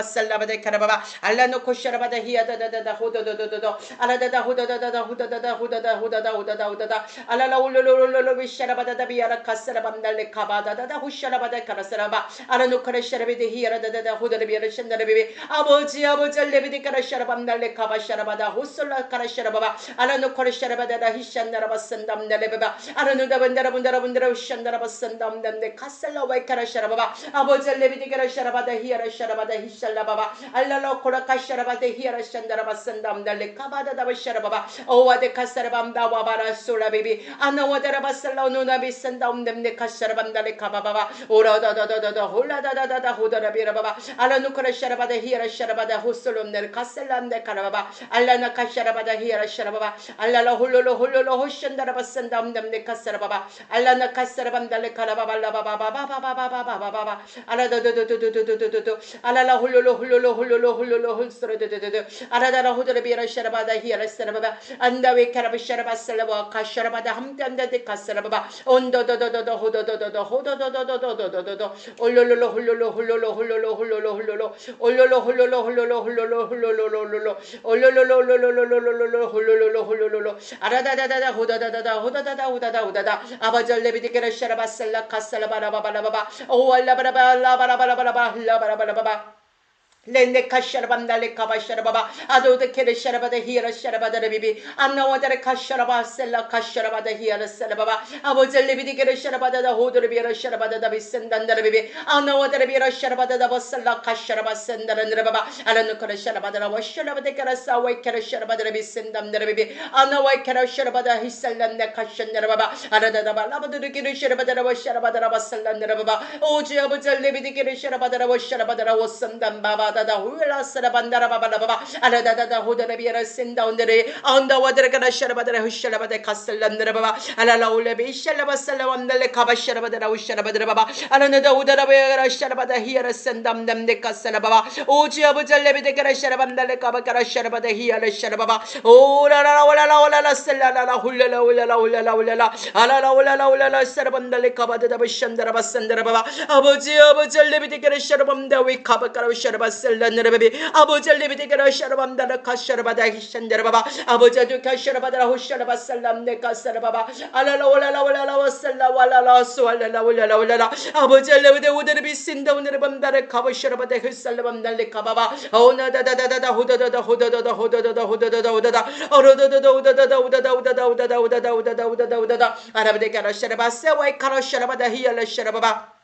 살라바데 카라바바 알라노 코샤라바다 히야다다다다 호도도도도도 알라다다 호도다다다 호다다다 호다다 호다다 호다다 호다다 알라라 올로로로로로 비샤라바다다 비야라 카사라밤달레 카바다다다 호샤라바다 카라사라바 알라노카라 샤라베데 히야라다다다 호다라 비야라 샨다라베베 아버지 알레비데 카라샤라밤달레 카바샤라바다 호솔라 카라샤라바바 알라노카라 샤라바다다 히샨다라바산담달레바바 알라노다반다라분다라분다라 샨다라바산담담데 카살라와이 카라샤라바바 아버지 알레비데 카라샤라바다 히야라 샤라바다 히샬라바바 알랄로 코라카샤라바데 히야라샨다라바산담달레 카바다다바샤라바바 오와데 카사라밤다와바라 솔라비비 아나와다라바살라오누나비산다움담네 카샤라밤달레 카바바바 오라다다다다다 홀라다다다다 호다라비라바바 알라누카라샤라바다 히야라샤라바다 호솔롬네 카살람데 카라바바 알라나 카샤라바다 히야라샤라바바 알랄로 홀로로 홀로로 호샨다라바산다움담네 카사라바바 알라나 카사라밤달레 카라바발라바바바바바바바바바바 알라다다다다다다다다 알랄라 홀로로 홀로로 홀로로 홀로로 홀스르드드드 아라다라 호드르비라 샤라바다 히야라 사라바바 안다웨 카라바 샤라바 살라바 카샤라바다 함담다데 카사라바바 온도도도도도 호도도도도 호도도도도도도도도 올로로로 홀로로 홀로로 홀로로 홀로로 홀로로 올로로 홀로로 홀로로 홀로로 홀로로 홀로로 올로로로 홀로로 홀로로 홀로로 아라다다다다 호다다다다 호다다다 호다다 호다다 아바절레비디케라 샤라바 살라 카살라바라바바라바바 오알라바라바 라바라바라바라바 라바라바라바바 렌네 카샤라밤달레 카바샤라바바 아도데 케레샤라바다 히야라 샤라바다레비비 안나와다레 카샤라바 셀라 카샤라바다 히야라 셀라바바 아보젤레비디 케레샤라바다다 호드레비라 샤라바다다 비센단다레비비 안나와다레비라 샤라바다다 버셀라 카샤라바 센다란드레바바 알라누카라 샤라바다라 와샤라바데 카라사와이 케레샤라바다레비 센담다레비비 안나와이 케레샤라바다 히살란네 카샤나라바바 아라다다바 라바드르 케레샤라바다라 와샤라바다라 바살란드레바바 오지 아보젤레비디 케레샤라바다라 와샤라바다라 와산담바바 다다 훌라스라 반다라바바라바바 알라다다다 호다라비아라 센다운데레 안다와드라가라 샤라바다라 후샤라바데 카살란드라바바 알라라울레비 샬라바살라완달레 카바샤라바다라 후샤라바드라바바 알라나다 우다라바야라 샤라바다 히야라 센담담데 카살라바바 오지아부잘레비데가라 샤라밤달레 카바카라 샤라바다 히야라 샤라바바 오라라라올라라올라라 셀라라라 훌라라 훌라라 훌라라 훌라라 알라라올라라 훌라라 샤라밤달레 카바다다 샤라바바 산다라바바 아버지아부잘레비데가라 샤라밤다 위 카바카라 샤라바 셀라느라바비 아버지 알레비데가라 샤라밤다라 카샤라바다 히샨다라바바 아버지 아두카 샤라바다라 호샤라바 살람네 카사라바바 알라라올라라올라라 살라왈라라 수알라라올라라올라라 아버지 알레비데 우데르비 신다 우네르밤다라 카바샤라바다 히살라밤달레 카바바 오나다다다다다 호다다다 호다다다 호다다다 호다다다 호다다 어로다다다 호다다다 호다다 호다다 호다다 호다다 호다다 호다다 호다다 아라바데가라 샤라바 세와이 카라 샤라바다 히알라 샤라바바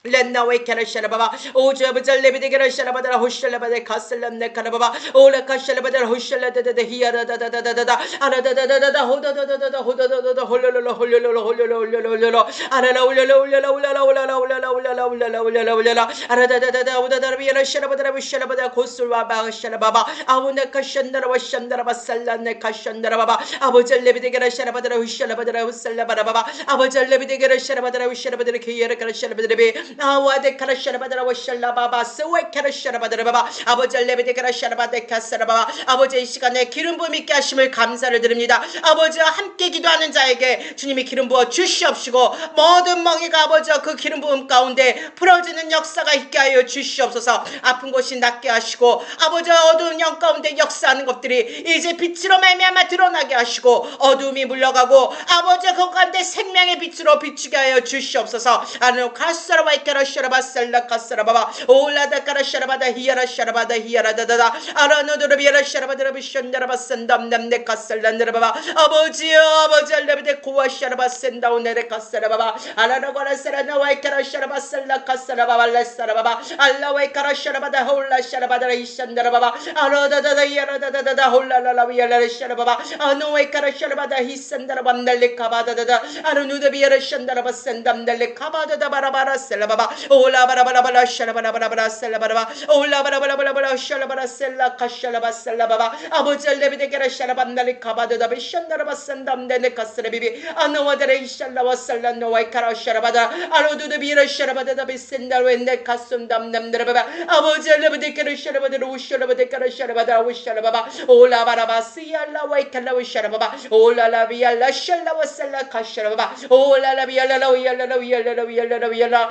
렌나웨 캐라샤라바바 오자부잘레비데게라 샤라바다라 호샬라바데 카슬람네 카라바바 오라 카샬라바다라 호샬라다다다 히야라다다다다다 아라다다다다 호다다다다 호다다다다 홀로로로 홀로로로 홀로로로 홀로로로 아라라 홀로로 홀로로 홀로로 홀로로 홀로로 홀로로 홀로로 홀로로 홀로로 아라다다다다 호다다라비야라 샤라바다라 호샬라바다 고술와바 샤라바바 아우나 카샨다라 와샨다라바 살란네 카샨다라바바 아보잘레비데게라 샤라바다라 호샬라바다라 호살라바라바바 아보잘레비데게라 샤라바다라 호샬라바다라 키야라카라 샤라바다라비 아와데 카라샤라바다라 와샬라바바 스웨 카라샤라바다라바바 아버지 알레베데 카라샤라바데 카사라바바 아버지 이 시간에 기름 부음 있게 하심을 감사를 드립니다. 아버지와 함께 기도하는 자에게 주님이 기름 부어 주시옵시고 모든 멍에가 아버지와 그 기름 부음 가운데 풀어지는 역사가 있게 하여 주시옵소서. 아픈 곳이 낫게 하시고 아버지와 어두운 영 가운데 역사하는 것들이 이제 빛으로 말미암아 드러나게 하시고 어두움이 물러가고 아버지와 그 가운데 생명의 빛으로 비추게 하여 주시옵소서. 아노 카사라바이 카라샤라바살라 카사라바바 올라다 카라샤라바다 히야라 샤라바다 히야라다다다 아라노드르비야라 샤라바드라비션다라바산담담네 카살란드라바바 아버지 알레비데 고와샤라바센다오네레 카사라바바 아라노가라사라나와이 카라샤라바살라 카사라바발라사라바바 알라와이 카라샤라바다 홀라샤라바다라 히샨다라바바 아라다다다 히야라다다다 홀라라라비야라 샤라바바 아노와이 카라샤라바다 히산다라밤달레 카바다다다 아르누드비야라 샨다라바센담달레 카바다다 바라바라 셀라바바 올라바라바라바라 샤라바라바라바라 셀라바라바 올라바라바라바라바라 샤라바라 셀라 카샤라바 셀라바바 아버지 알레비데게라 샤라밤달레 카바다다비 샨다라바산담데네 카스레비비 아노와데레 이샬라와 살라노와이 카라샤라바다 아로두드비라 샤라바다다비 센달웬데 카순담담데라바바 아버지 알레비데게라 샤라바데로 우샤라바데카라 샤라바다 우샤라바바 올라바라바 시알라와이 칼라와 샤라바바 올라라비알라 샬라와 셀라 카샤라바바 올라라비알라라 위알라라 위알라라 위알라라 위알라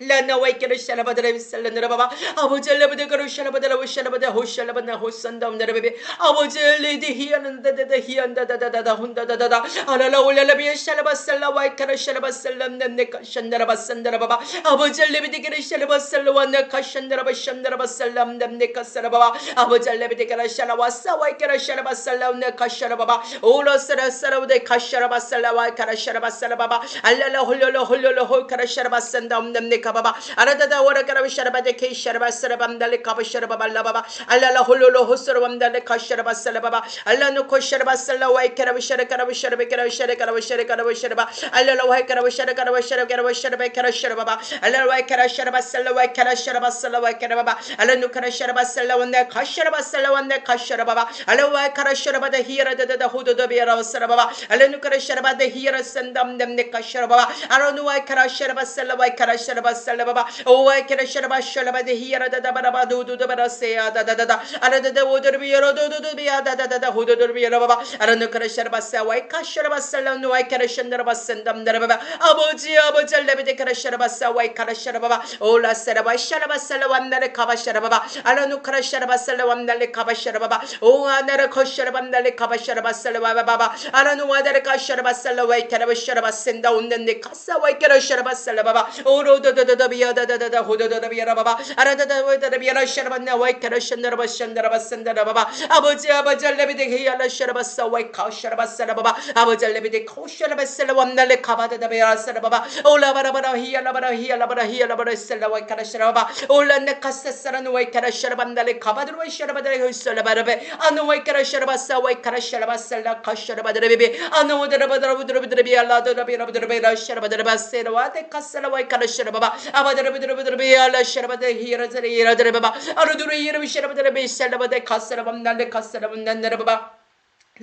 라나와이케르 샬라바드레 셀레느라바바 아버지 레베데가루 샬라바드라 샬라바데 호샬라바나 호산다움데레베 아버지 레디 히안다다다 히안다다다다 혼다다다다 아라라 올라라비에 샬라바살라와이케르 샬라바살람네네 샨다라바산다라바바 아버지 레베데가르 샬라바살라와나 카샨다라바 샨다라바살람네네 카사라바바 아버지 레베데가르 샬라와사와이케르 샬라바살라우네 카샤라바바 오라사라사라우데 카샤라바살라와이케르 샬라바살라바바 알라라 홀로로 홀로로 홀카르 샬라바산다움네 바바 아라다다 와라카라 샤라바데 케 샤라바사라밤달레 카바샤라바발라바바 알라라 홀로로 호스라밤달레 카샤라바살라바바 알라노 코샤라바살라 와이카라 샤라카라 샤라베카라 샤라카라 샤라카라 샤라바 알라라 와이카라 샤라카라 샤라카라 샤라베카라 샤라바바 알라라 와이카라 샤라바살라 와이카라 샤라바살라 와이카라바바 알라누카라 샤라바살라 원데 카샤라바살라 원데 카샤라바바 알라 와이카라 샤라바데 히라다다다 호도도비라바 사라바바 알라누카라 샤라바데 히라 산담담네 카샤라바바 알라누 와이카라 샤라바살라 와이카라 샤라바 살라바바 오와이케라 샤라바 샬라바데 히야라다다 바라바 두두다바라 세야다다다다 아라다다 오더비야로 두두두비야다다다다 호도더비야라바바 아라누카라 샤라바사 와이카 샤라바살라 누와이케라 샨다라바 산담다라바바 아버지 알레베데카라 샤라바사 와이카라 샤라바바 올라 사라바 샤라바살라 완나레 카바 샤라바바 아라누카라 샤라바살라 완나레 카바 샤라바바 오아나라 코샤라밤나레 카바 샤라바살라 바바바 아라누와다레 카샤라바살라 와이케라 샤라바센다 온덴데 카사 와이케라 샤라바살라 오로도도도비야다다다 호도도도비야라바바 아라다다와다비야라 샤라바나 와이카라 샨다라바 샨다라바산다라바바 아버지 알레베데히야라 샤라바사 와이카 샤라바사라바바 아버지 알레베데 코샤라바살라 완날레 카바다다비야라 사라바바 올라바라바라 히야라바라 히야라바라 히야라바라 살라 와이카라 샤라바바 올라네 카사사라노 와이카라 샤라반달레 카바드로 샤라바다레 호살라바라베 아노 와이카라 샤라바사 와이카라 샤라바살라 카샤라바다레베 아노 오다라바다라부드르비드르비 알라도라비라부드르비라 샤라바다라바세라와데 카살라 와이카라 샤라바바 아바드르비드르비드르비 알라 샤라바데 히라자레 히라드레바바 아르두르 히르비 샤라바다레베 살라바데 카살라밤날레 카살라밤난데라바바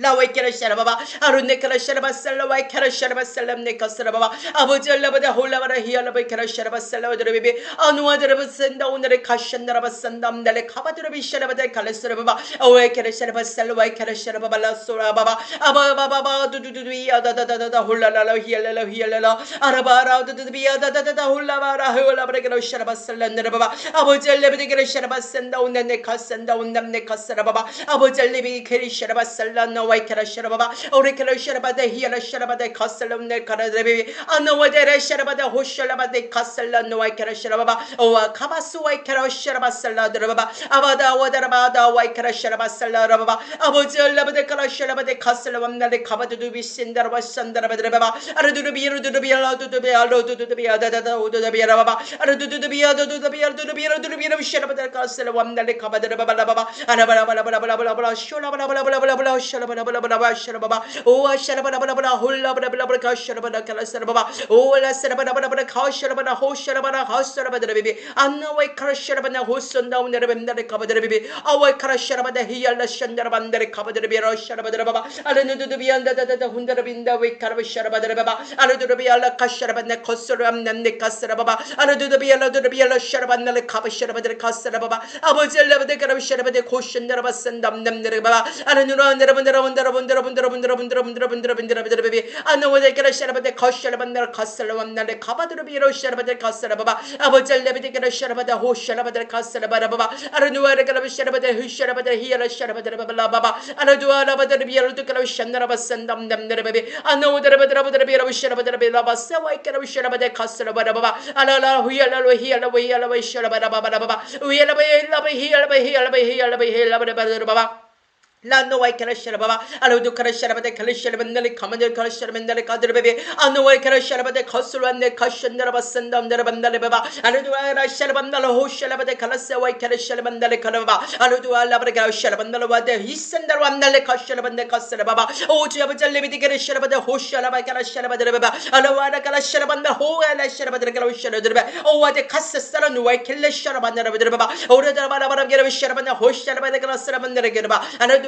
라와이케라 샤라바바 아룬네카라 샤라바살라 와이케라 샤라바살람네 카사라바바 아버지 알라바다 홀라바라 히알라바이케라 샤라바살라와드르비비 아누아드르바센다 오늘의 카샨나라바산담달레 카바드르비 샤라바데 칼레스라바바 오와이케라 샤라바살라 와이케라 샤라바발라 소라바바 아바바바바 두두두비 아다다다다 홀라라라 히알라라 히알라라 아라바라 두두두비 아다다다다 홀라바라 홀라바레게라 샤라바살란네라바바 아버지 알레베데게라 샤라바센다 오늘의 카산다 온남네 카사라바바 아버지 알레비 케리 샤라바살라 와이케라 샤라바바 오레케라 샤라바데 히야라 샤라바데 카살람네 카라데비 아노와데라 샤라바데 호샬라바데 카살라 노와이케라 샤라바바 오와 카바스 와이케라 샤라바살라 드라바바 아바다 와다라바다 와이케라 샤라바살라라바바 아버지 알라바데 카라 샤라바데 카살람나데 카바두두비 신다라바 산다라바드라바바 아르두두비르두두비알라두두비알로두두비 아다다다 오두두비라바바 아르두두비아두두비아두두비아두두비아 샤라바데 카살람나데 카바드라바바라바바 아라바라바라바라바라바라 쇼라바라바라바라바라 샤라바 샤라바라바라바라바라바라바라 오아 샤라바라바라바라 홀라바라바라바라 카샤라바라 칼라사라바바 오라 샤라바라바라바라 카샤라바라 호샤라바라 하사라바드라비비 안나와이 카라샤라바나 호선다운데라벤다레 카바드라비비 아와이 카라샤라바다 히알라 샨다라반다레 카바드라비라 샤라바드라바바 아르누두두비안다다다다 훈다라빈다 웨이 카라바샤라바드라바바 아르두두비알라 카샤라바나 코스라암난네 카사라바바 아르두두비알라두두비알라 샤라바나레 카바샤라바드레 카사라바바 아버지 알라바데 카라바샤라바데 코션다라바산담남네레바바 아르누라 여러분들이 아노와데케라 샤라바데 카샤라반나 카살라완나레 카바드르비로 샤라바데 카살라바바 아버지 알레베데케라 샤라바다 호샤라바데 카살라바라바바 아르누아레케라 샤라바데 후샤라바데 히야라 샤라바데 바바라바바 아르두아라바데 비야르두케라 샤나라바산담담네레베 아노와데라바드라바데비라 샤라바데 라바사와이케라 샤라바데 카살라바라바바 알라라 후야라로 히야라 위야라 샤라바라바바라바바 위야라바 히야라바 라노와이 카라샤라바바 알로두 카라샤라바데 칼리샤라반달리 카만델 카라샤라반달리 카드르베베 아노와이 카라샤라바데 카술완네 카샨다라바산담다라반달레바바 알로두아라샤라반달로 호샤라바데 칼라사와이 카라샤라반달레 카라바바 알로두알라바데 카라샤라반달로와데 히산다라반달레 카샤라반데 카사라바바 오주 아버잘레비데 카라샤라바데 호샤라바이 카라샤라바데레바바 알로와라 카라샤라반달 호알라샤라바데 카라샤라데레바 오와데 카사사라 누와이 켈레샤라반다라바데레바바 오르다라바라바라 카라샤라반데 호샤라바데 카라사라반데레게레바 알로두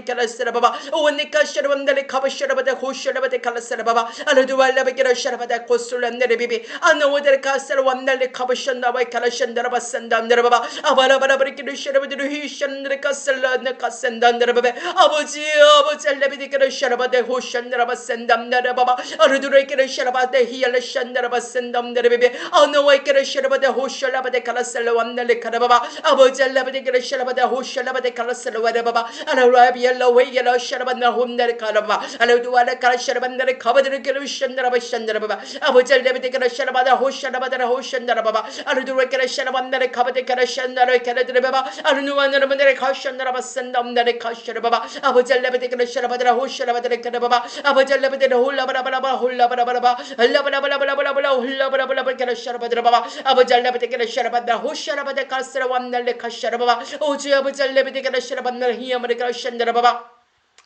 de Kalasarababa, Onika Sharabandale Kabasharabada, Hosharabada Kalasarababa, Aladualabakira Sharabada Kosulam de Bibi, I know what the Castle one de Kabashanda by Kalashandarabasandam Neraba, Abalabarakidu Sharabadu Hishan the Castle and the Cassandan Neraba, Abuji, Abuzalabika Sharabada, Hoshandarabasandam Neraba, Arudurekira Sharabada, Hialashandarabasandam Nerebe, I know I can Sharabada, Hoshalabada Kalasala one de Kadababa, Abuzalabika Sharabada, Hoshalabada Kalasala, and a rabia low yellow Sharabana home that Kadaba, and I do a Kalasharabanda covered the Kalushandarabashandaraba, I would tell them to get a Sharabada, Hoshalabada, Hoshandarababa, and do a Kalasharabanda covered the Kalashandara Kaladreba, and no one of the Kashandarabasandam that Kasharababa, I would tell them to get a Sharabada, Hoshalabada Kadababa, I would tell them to the Hula Barababa, Hula Barababa, Hula Sharabadaba, I would tell them to get a Sharabada, Hoshalabada Kasara, one that Kasharababa, oh, I would tell them to get a Sharabanda here, America Shandarababa.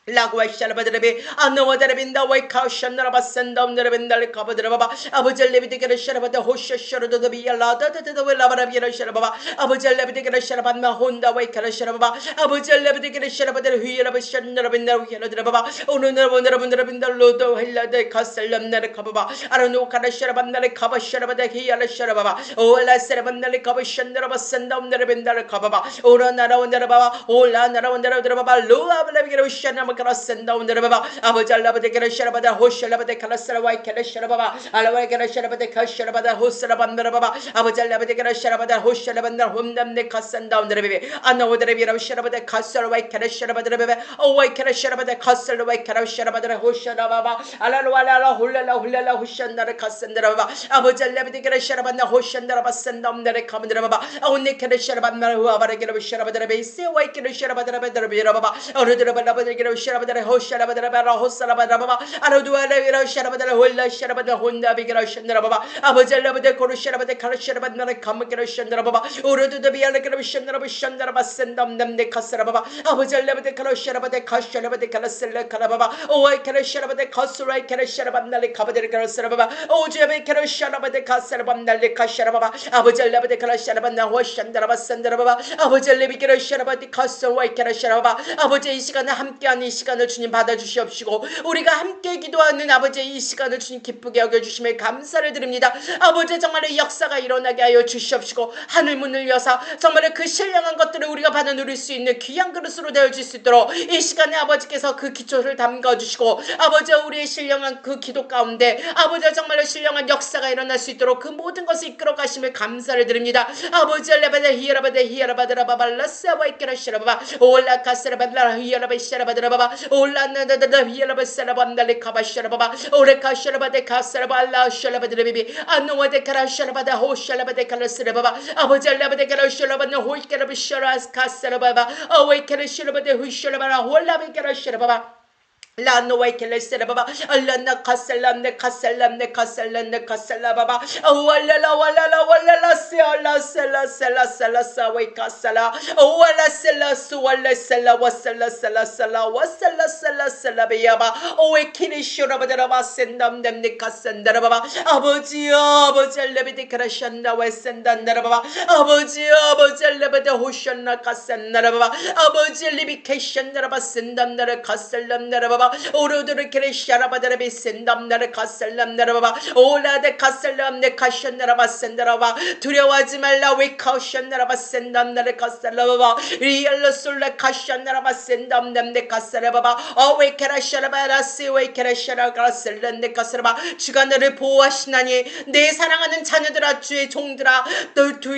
Lagway Shalabadabe, I know what I've been the way caution of a send down the Ravindal cover the Baba. I would tell Levy to get a share of the Hosha Shara to be allowed to the will of a Sharababa. I would tell Levy to get a share of the Honda way Kalasharababa. I would tell Levy to get a share of the Hill of a Shandar in the Baba. Oh, no wonder in the Lodo Hilla de Castle and the Kababa. I don't know Kalasharaban the Kaba Sharabada Hill Sharababa. Oh, last 7 the Kaba Shandar of a send down the Ravindal Kababa. Oh, Nara on the Baba. Oh, Lana on the Baba. Lua Shanam. Send down the Baba, Abujala de Sharabada, Hoshalaba de Kalasara, Kalasharababa, Alaway Sharabada de Kasharabada, Hosalaban Baba, Abujala de Sharabada, Hoshalabanda, Hundam de Cassan down the River. I know the River of Sharabada, Kassaraway, Kalasharabada, oh, why Kalasharabada, Kassaraway, Kalasharabada, Hoshalababa, Alawala, Hula, Hushanda, Kassandaraba, Abujala de Sharabanda, Hoshandaraba, Sandam, the Commandaba, only Kalasharabanda, who are going to Sharabada base, why Kalasharabada, or the Sharabada Hoshalabada Hosalabada, Aruduala Sharabada Hula Sharabada Honda Bigarashandarababa, Abazalabada Korusharabada Kalasharabada Kamakirashandarababa, Urudu the Bialakarashandarabba Shandaraba Sendam them the Kasarababa, Abazalabada Kalasharabada Kasharabada Kalasala Kalababa, oh I Kalasharabada Kasurai Kalasharabanda Kabada Karasarababa, oh Jebe Karasharabada Kasarabanda Kasharababa, Abazalabada Kalasharabanda Hoshandaraba Sandarababa, Abazalabi Karasharabati Kasawai Karasharababa, Abazaiskana Hamkiani. 시간을 주님 받아주시옵시고 우리가 함께 기도하는 아버지 이 시간을 주님 기쁘게 여겨주심에 감사를 드립니다. 아버지 정말 역사가 일어나게 하여 주시옵시고 하늘 문을 여사 정말 그 신령한 것들을 우리가 받아 누릴 수 있는 귀한 그릇으로 되어질 수 있도록 이 시간에 아버지께서 그 기초를 담가주시고 아버지 우리의 신령한 그 기도 가운데 아버지 정말 신령한 역사가 일어날 수 있도록 그 모든 것을 이끌어 가심을 감사를 드립니다. 아버지 알라바다 히라바라바발라스와 이끌어시라바바 올라카스라바라 히라바시라바드라바바 올라나다다 히라바사라반달레 카바샤라바바 오레카샤라바데 카사라발라 샤라바드레비비 아노와데 카라샤라바다 호샤라바데 카라스라바바 아버지 알라바데 카라샤라바나 호이카라비샤라스 카사라바바 오웨카라샤라바데 후샤라바라 홀라베 카라샤라바바 Lano way kelesera baba alana kasalamne kasalamne kasalamne kasala baba wala sela sa way kasala wala sela wasala baba owe kinishura baba sendam demne kasandara baba abuji lebede krashanda way sendandara baba abuji lebede hushana kasandara baba abuji libikashandara baba sendamdara kasalamdara baba 오로드르 케레샤라바다레 비센담나르 카살람나라바바 올라데 카살람네 카션나라바 센다라바 두려워하지 말라 왜 카션나라바 센담나르 카살라바바 리얼로솔레 카션나라바 센담남네 카살라바바 어웨 케라샤라바라시 웨 케라샤라가슬란네 카살라바 주가 너를 보호하시나니 내 사랑하는 자녀들아 주의 종들아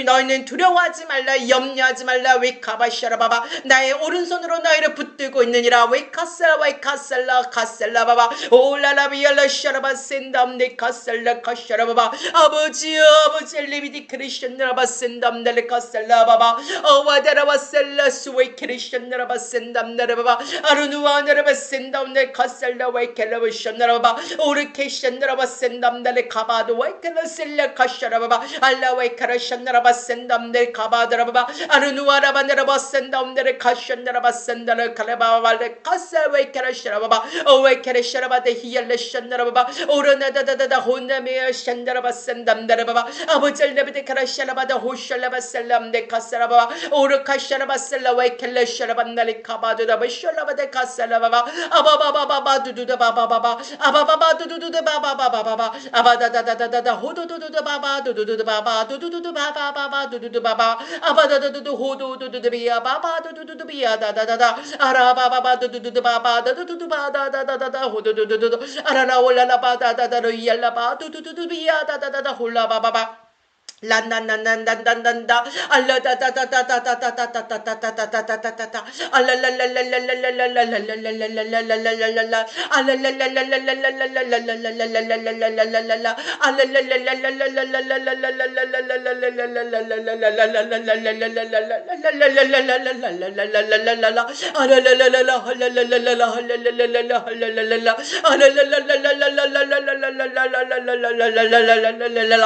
너희는 두려워하지 말라 염려하지 말라 왜 카바샤라바바 나의 오른손으로 너희를 붙들고 있느니라 왜 카살라 왜 카살라 카살라 바바 올라라비알라 샤라바 센담네 카살라 카샤라 바바 아버지 리비디 크리스천나라바 센담네 카살라 바바 어와다라바 셀라 스웨 크리스천나라바 센담네 바바 아루누아나라바 센담네 카살라 웨 켈라바 션나라 바바 오르케션나라바 센담네 카바도 웨 켈라 셀라 카샤라 바바 알라 웨 카라션나라바 센담네 카바다라 바바 아루누아라바 나라바 센담네 카션나라바 센다라 칼라바바 카살 웨 카라샤라 바바 오웨 케레샤라바데 히알레션나라바바 오르나다다다다 혼나메어 샨다라바 센담다라바바 아버지 알레베데 kara shalabada hushalaba salam de kasaraba ora kasharaba salawa kella shalabandali kabadu da bashalaba de kasalaba ababa baba du da baba baba ababa du da baba baba abada da hudu du baba du baba du baba baba du baba abada du hudu du biya baba du biya da ara baba du baba du baba da hudu du ara wala la ba da yalla ba du biya da hula baba La na na na na na na na alla da da da da da da da da da da da da da da da da da alla la la la la la la la la la la la la la la la la la alla la la la la la la la la la la la la la la la la la la alla la la la la la la la la la la la la la la la la la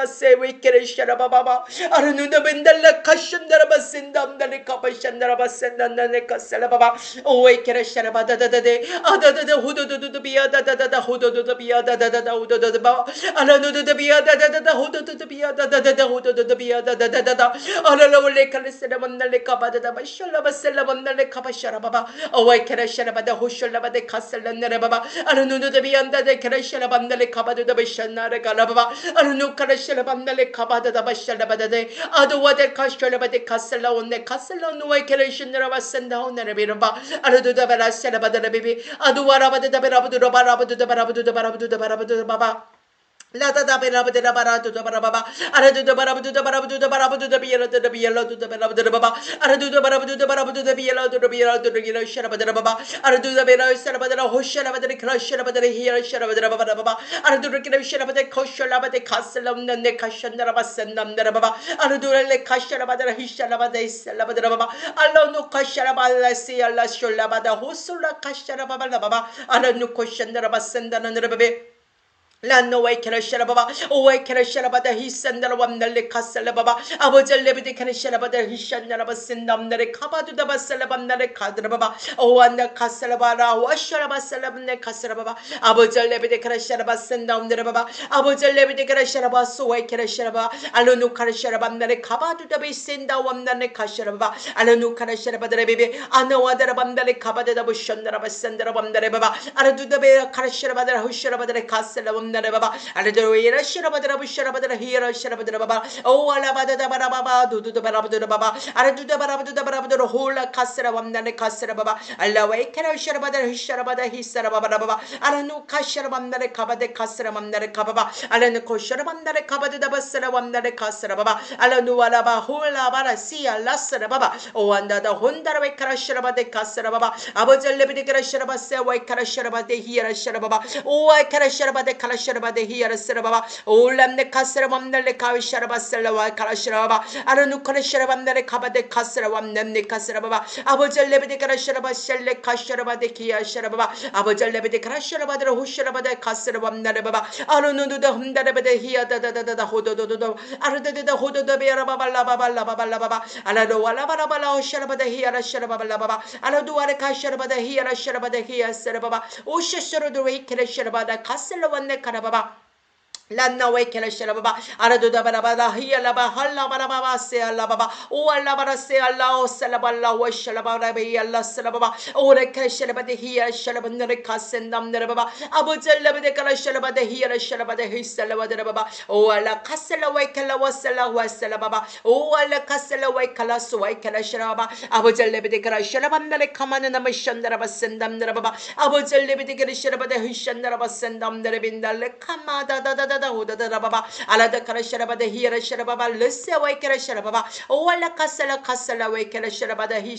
la Wekere Sharababa, Arnuda Bendala Kashandara Sindam, the Kapashandara Sendana Kasalababa, Wekere Sharabada de Ada the Hudu to be Ada the Hudu to be Ada the Hudu the Ba, Aranu the Biada the Hudu to be Ada the Hudu to be Ada the Alala Kalisadam the Kapata Bashalaba Selam the Kapasharababa, Awakere Sharabada Hushalaba the Castle and the Rebaba, Aranu the Bianda the Karashalabam the Kapata the Bishana Galababa, Arnu Karashalabam kabada da başla bada de adu wade kaşla bade kasla onne kasla no ekereşinlere basında onlara bir ba aradu da bela şla bada bebi adu varabada da berabu da barabu da barabu da barabu da barabu da baba La da berabu da barabu da baraba aradu da barabu da barabu da barabu da biyela da biyela da berabu da baba aradu da barabu da barabu da biyela da biyela da gila şla bada baba aradu da bela şla bada hoşla bada kraşla bada hiya şla bada baba aradu da kila şla bada koşla bada kaslam ne kaşanlara basendam da baba aradu le kaşla bada hişla bada isla bada baba Allah no kaşla bada si Allah şla bada husula kaşla baba aradu koşanlara basendan ne bebe Lano way can shalababa, away can shalabada, he send the one the casalababa. I was a liberty can shalabada, he shan never send them the kaba to the basalabam the cadrababa, oh, and the casalabara, wash shalabasalaam the casalababa. I was a liberty can shalaba send down the baba. I was a liberty can shalaba, so I can shalaba. Alonu can shalabam the kaba to the basin down the casalaba. Alonu can shalaba the baby. I know other bandale kaba the bushon the basender of the baba. I do the bear can shalaba the hushalaba the casalabam. Baba, Aladora Sharabada Sharabada here, Sharabada Baba, oh Alabada Baba, do the Barabada Baba, Aradu the Barabada Barabada, Hola Casaravam, than the Casarababa, Alaway Kara Sharabada, Hisharabada, Hisarababa, Alanu Kasharam, the Kaba de Casaram, the Kababa, Alanu Kosharam, the Kaba de Basaram, the Casarababa, Alanu Alaba, Hola Barasia, Lasarababa, oh, under the Honda Karasharaba de Casarababa, Abaja Lebedika Sharabasa, White Karasharaba de here, Sharababa, oh, I Karasharaba de Kalasharaba de here, Sarababa, oh, Lam de Casaram, the Kavisharaba, Salawa, Kalasharaba, Aranu Karasharabam, the Kaba de Casaram, the Casarababa, Abaja Lebedika Sharaba, Shelle Kasharaba de Kia Sharababa, Abaja Lebedika Sharaba, the Husharaba de Casaram, the Baba, Arunu the Hundaba de here, the Hodo, Arada the Hodo de Berababa, Lababa, Alado, Alabala, Sharaba de here, Sharaba, Lababa, Alado, Kasharaba de here, Sharaba de here, Sarababa, Ushashara the way, Sharaba, the Castle one the Karababa. Lana way kela shalababa aradu da barabada hiya laba halla barababa se alla baba o alla bara se alla o salaballa wa shalabara be alla salababa o re kela shalabada hiya shalabanda re kasendam ne baba abu jalla be kela shalabada hiya shalabada hi salabada baba o alla kasala way kela wa salababa o alla kasala way kala so way kela shalababa abu jalla be kela shalabanda re kamana na mishandara basendam ne baba abu jalla be kela shalabada hi shandara basendam ne bindal kamada da Baba, Alada Karasharaba, the Hira Sharababa, Lucia Wakera Sharababa, O Ala Kasala Kasala Wakera Sharabada, he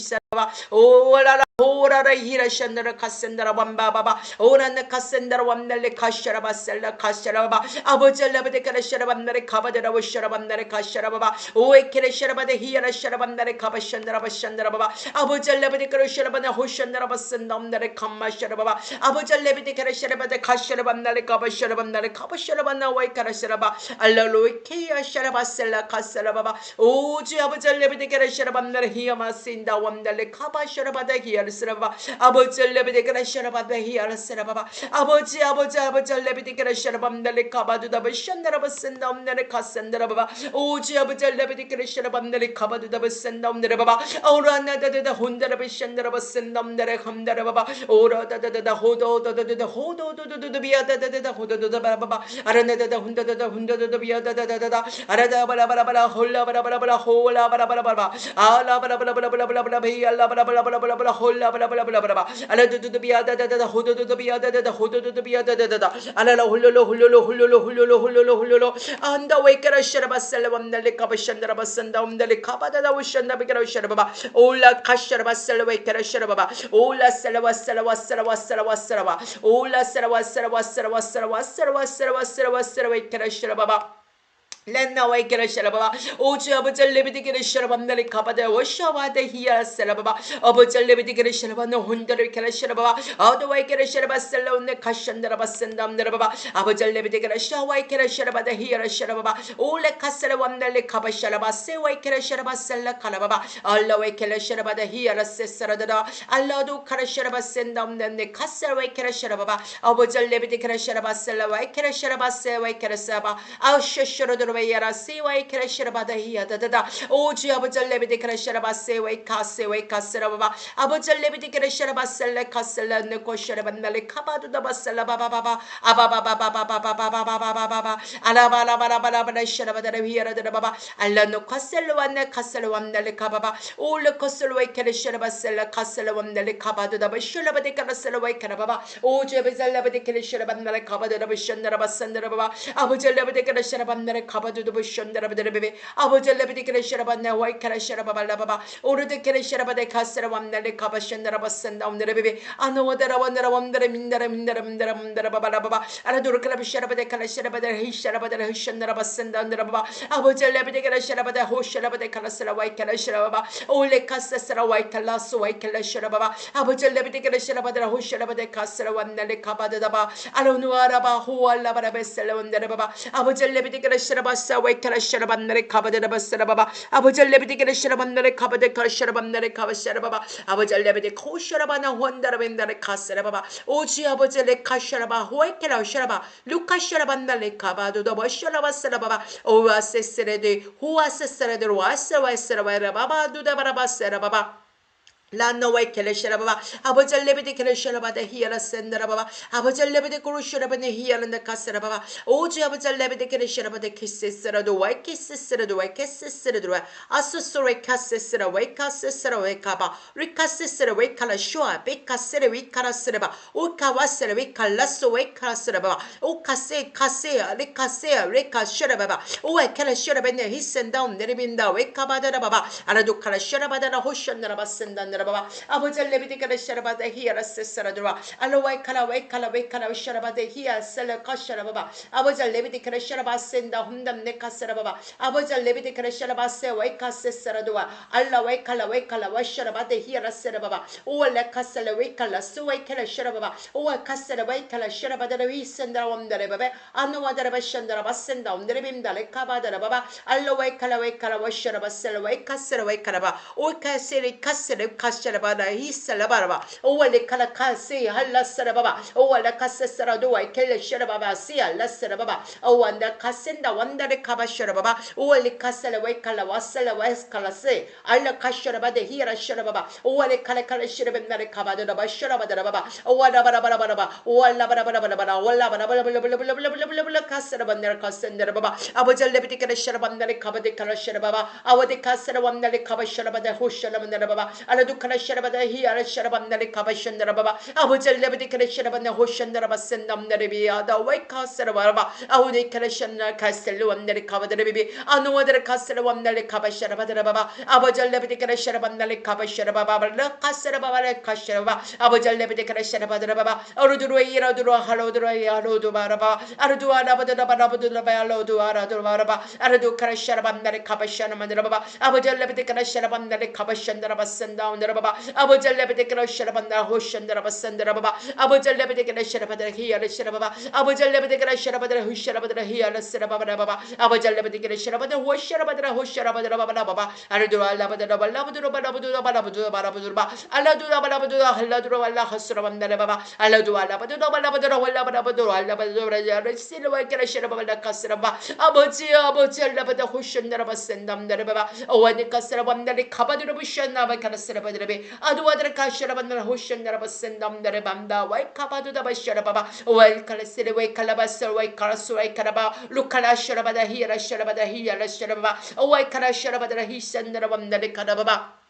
오라라 오라라 히라샨다라 카센다라 밤바바바 오라나 카센다라 밤날레 카샤라바 셀라 카샤라바 아버젤라베데 카라샤라밤나레 카바데라 워샤라밤나레 카샤라바바 오에케레 샤라바데 히야라 샤라밤나레 카바샨다라 바샨다라바바 아버젤라베데 카라샤라바나 호샨다라바 센담나레 캄마샤라바바 아버젤레베데 카라샤라바데 카샤라밤나레 카바샤라밤나레 카바샤라바나 와이카라샤라바 알라로이 케야 샤라바 셀라 카사라바바 오주 아버젤레베데 카라샤라밤나레 히야마신다 밤날레 카바샤라바데 히야 아버지 레베데가라 샤라바다 히알라스라바바 아버지 레베데가라 샤라밤달레 카바두다바 샨다라바 센다움나레 카센다라바바 오지 아버지 레베데가라 샤라밤달레 카바두다바 센다움나레바바 오라나다다다 혼다라바 샨다라바 센다움나레 함다라바바 오라다다다 호도도도도 비야다다다 호도도다바바바 아라나다다 혼다다다 비야다다다다 아라다바라바라바라 홀라바라바라바라 홀라바라바라바라 알라바라바라바라바라바라 비알라바라바라바라바라 홀라 바라바라바라바라 알라두두 비야다다다 호도두두 비야다다다 호도두두 비야다다다 알라라 홀로로 안다 웨이카라 샤라바살라 밤날레 카바샨다라바 산다 엄달레 카바다다 우샨다 비카라 샤라바바 올라 카샤라바살라 웨이카라 샤라바바 올라 살라와살라와살라와살라와살라와 올라 살라와살라와살라와살라와살라와살라와살라와살라와 웨이카라 샤라바바 렌나 와이케라 샤라바바 오주 아버지 레비디게르 샤라밤나리 카바데 워샤와데 히야 샤라바바 아버지 레비디게르 샤라바나 혼다르 케라 샤라바바 아도 와이케라 샤라바 살라운네 카샨다라바 센담나라바바 아버지 레비디게르 샤와이케라 샤라바데 히야 샤라바바 올레 카사라 완달레 카바 샤라바 세 와이케라 샤라바 살라 카라바바 알라 와이케라 샤라바데 히야 세사라다다 알라도 카라 샤라바 센담네 카사라 와이케라 샤라바바 아버지 레비디게르 샤라바 살라 와이케라 샤라바 세 와이케라 사바 아우샤샤라도 야라 세와이 크라시라바다 히야다다다 오주 아버지 레비디 크라시라바 세와이 카세라바바 아버지 레비디 크라시라바 셀레 카셀라 네코시라반날레 카바두다바 셀라바바바바 아바바바바바바바바바바바바 알라바라바라바라바라 시라바다라 히야라다바바 알라노 카셀로완네 카셀로완날레 카바바 올레 코셀로와이 크라시라바 셀라 카셀로완날레 카바두다바 슐라바데 카라셀로와이 카라바바 오주 아버지 레비디 크라시라반날레 카바두다바 션나라바 산다라바바 아버지 레비디 크라시라반날레 카바 아버젤레비디 아버젤레비디 크레시라바네 와이카라시라바발라바바 오르데 크레시라바데 카스라밤날레 카바션나라바산다 온데레비비 아노와다라완나라완다레 민다라바발라바바 아라도르크라비시라바데 카라시라바데 히시라바데 히션나라바산다 온데라바바 아버젤레비디 크레시라바데 호시라바데 카라스라 와이카라시라바바 올레 카사스라 와이칼라스 와이칼라시라바바 아버젤레비디 크레시라바데 호시라바데 카스라 완날레 카바다바 아로누아라바 호알라바라베셀라 온데레바바 아버젤레비디 크레시라바 사웨이카라 샤라밤나레 카바데라바 사라바바 아버젤 레비디게레 샤라밤나레 카바데 카샤라밤나레 카바샤라바바 아버젤 레비디 코샤라바나 혼다라벤다레 카사라바바 오지 아버젤레 카샤라바 호에케라 샤라바 루카샤라밤나레 카바도도바 샤라바사라바바 오아세세레데 호아세세레데 와사와사라바바 두다바라바 사라바바 라노와이 켈레샤라바바 아버지 레비디 켈레샤라바다 히야라 센다라바바 아버지 레비디 코르샤라바네 히야란다 카사라바바 오지 아버지 레비디 켈레샤라바데 키세스라도 와이 키세스라도 와이 키세스라도 와이 아소소레 카세스라 와이 카세스라 와이 카바 리카세스라 와이 칼라쇼아 베카세레 위 카라스라바 오카와세레 위 칼라소 와이 카라스라바바 오카세 카세 리카세 리카샤라바바 오와이 켈레샤라바네 히센다움 네리빈다 와이 카바다라바바 아라도 칼라샤라바다라 호션나라바 센다 아버지 레비디 카라샤라바데 히야라 세사라드와 알로와이 카라와이 카라와이 샤라바데 히야 셀라 카샤라바바 아버지 레비디 카라샤라바 센다 홈담네 카사라바바 아버지 레비디 카라샤라바 세와이 카세사라드와 알라와이 카라와이 샤라바데 히야라 세라바바 오알레 카살레와이 칼라 수와이 카라샤라바바 오알 카사라와이 카라샤라바데 위센다 옴다레바베 아노와다라바 샨다라바 센다 옴데레빔다레 카바다라바바 알로와이 카라와이 샤라바 셀와이 카사라와이 카라바 오카세리 카세레 카샤라바다 히살라바라바 오월레 카라카세 할라사라바바 오월레 카세사라도와 켈레샤라바바 시알라사라바바 오완다 카센다 완다레 카바샤라바바 오월레 카살라와이 칼라와살라와스 칼라세 알라 카샤라바데 히라샤라바바 오월레 카라카라시라벤나레 카바다라바 샤라바다라바바 오와라바라바라바라바 오알라바라바라바라바라 올라바라바라바라바라바라바라바라바라 카사라반나레 카센다라바바 아버젤 레비티카라샤라반나레 카바데 카라샤라바바 아와데 카사라완나레 카바샤라바데 호샤라반나라바바 알라도 루카라 샤라바다 히아라 샤라반나리 카바션나라바바 아버지 레베디 크레샤라반나 호션나라바 센남나리비아다 와이카스라바바 아우디 크레션나 카스텔루 암나리 카바드레비비 아누와드레 카스라 암나리 카바샤라바드라바바 아버지 레베디 크레샤라반나리 카바샤라바바 르카스라바바레 카샤라바 아버지 레베디 크레샤라바드라바바 어루드루에 이라드루 할로드루에 할로드바라바 아르두아라바드라바라바드라바 할로두아라드바라바 아르두 크레샤라반나리 카바샤나만드라바바 아버지 레베디 크레샤라반나리 카바션나라바 센다운드라바바 아버지 레베디 크레샤라반나 호션나라바 센다라바바 아버지 레베디 크레샤라바드라 히야르 샤라바바 아버지 레베디 크레샤라바드라 후샤라바드라 히야르 샤라바바라바바 아버지 레베디 크레샤라바드라 호샤라바드라 호샤라바드라바바라바바 아르두알라바드라발라바두라바라바두라바라바두라바라바두라바 알라두라바라바두라 할라두라발라 하스라반다라바바 알라두알라바두라발라바두라발라바두라 알라바두라야 실로와 크레샤라바발라 카스라바 아버지 알라바다 호션나라바 센담다라바바 오와니 카스라반다리 카바두라부션나바 카스라바드라베 아두와드라 카샤라반다라 호션나라바 센담다라밤다 와이 카바두다바 샤라바바 와이 칼레스레 와이 칼라바스 와이 카라스 와이 카라바 루카라 샤라바다 히야라 샤라바다 히야라 샤라바바 와이 카라 샤라바다라 히산나라밤다리 카라바바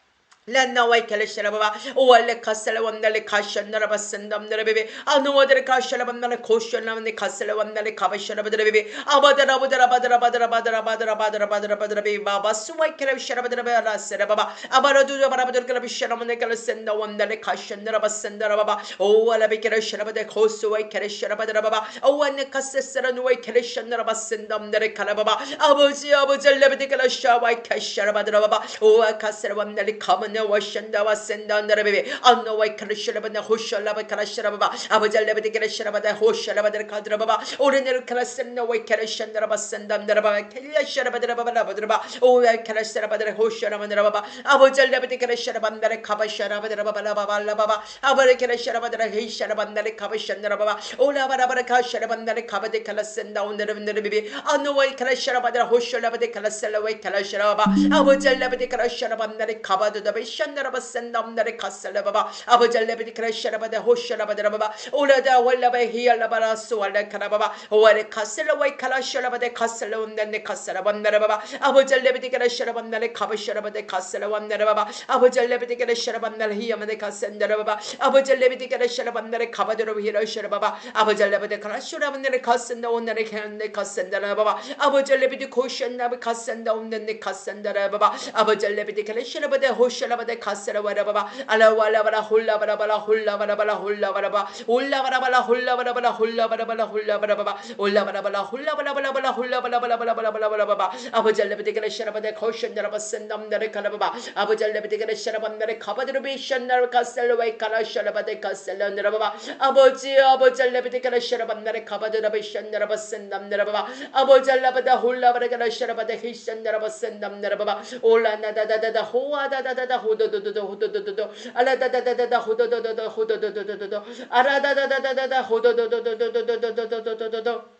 란나와이 켈레샤라바바 오알레 카셀라 원달레 카샤나라바 센담나라베베 아노와데레 카샤라반나레 코샤나만네 카셀라 원달레 카바샤라바드라베베 아바다라바다라바다라바다라바다라바다라바다라바다라베 바바 수와이 켈레샤라바드라베 라세라바바 아바라두라바라바드라바샤라만네 켈레센다 원달레 카샤나라바 센다라바바 오알레베 켈레샤라바데 코스와이 켈레샤라바드라바바 오안네 카세세라 누와이 켈레샤나라바 센담나레 카라바바 아버지 레베데 켈레샤와이 카샤라바드라바바 오아 카세라 원달레 카만 와션다와 센다나라베베 안노와이 카르샤라바나 호샬라바 카라샤라바바 아버지 레베디 카라샤라바다 호샬라바다 카드라바바 오레네르 카라센나와이 카라샤나라바 센담나라바 켈라샤라바드라바바라바드라바 오와이 카라샤라바다 호샬라바드라바바 아버지 레베디 카라샤라반다레 카바샤라바드라바바라바발라바바 아버지 카라샤라바다 헤이샤라반다레 카바샤나라바바 올라바라바라 카샤라반다레 카바데 칼라센다 온데르빈데르비비 안노와이 카라샤라바다 호샬라바데 칼라셀라와이 칼라샤라바바 아버지 레베디 카라샤라반다레 카바드다베 션나라바 센담나레 카살라바바 아버지 레베디 크레샤라바다 호샤라바다라바바 오라다 월라바 히알라바라 수알라 카라바바 오아레 카살라와이 칼라샤라바데 카살라운다네 카살라반나라바바 아버지 레베디 크레샤라반나레 카바샤라바데 카살라완나라바바 아버지 레베디 크레샤라반나레 히야마데 카센다라바바 아버지 레베디 크레샤라반나레 카바드로 히라샤라바바 아버지 레베디 크라슈라반나레 카센다온나레 켄네 카센다라바바 아버지 레베디 코션나베 카센다온네 카센다라바바 아버지 레베디 크레샤라바데 호샤라 바데 카세라바라바바 알라왈라바라 홀라바라바라 홀라바라바라 홀라바라바 올라바라바라 홀라바라바라 홀라바라바라 홀라바라바바 올라바라바라 홀라바라바라바라 홀라바라바라바라바라바라바바 아버지 레베데게레 샤라바데 코션나라바 센담나레 카라바바 아버지 레베데게레 샤라반나레 카바드르비션나레 카셀로웨이 카라샤라바데 카셀라나라바바 아버지 레베데게레 샤라반나레 카바드르비션나라바 센담나라바바 아버지 라바다 홀라바라게레 샤라바데 히션나라바 센담나라바바 올라나다다다다 호아다다다다 호도도도도 호도도도도 알라다다다다다 호도도도도 호도도도도도 아라다다다다다 호도도도도도도도도도도도도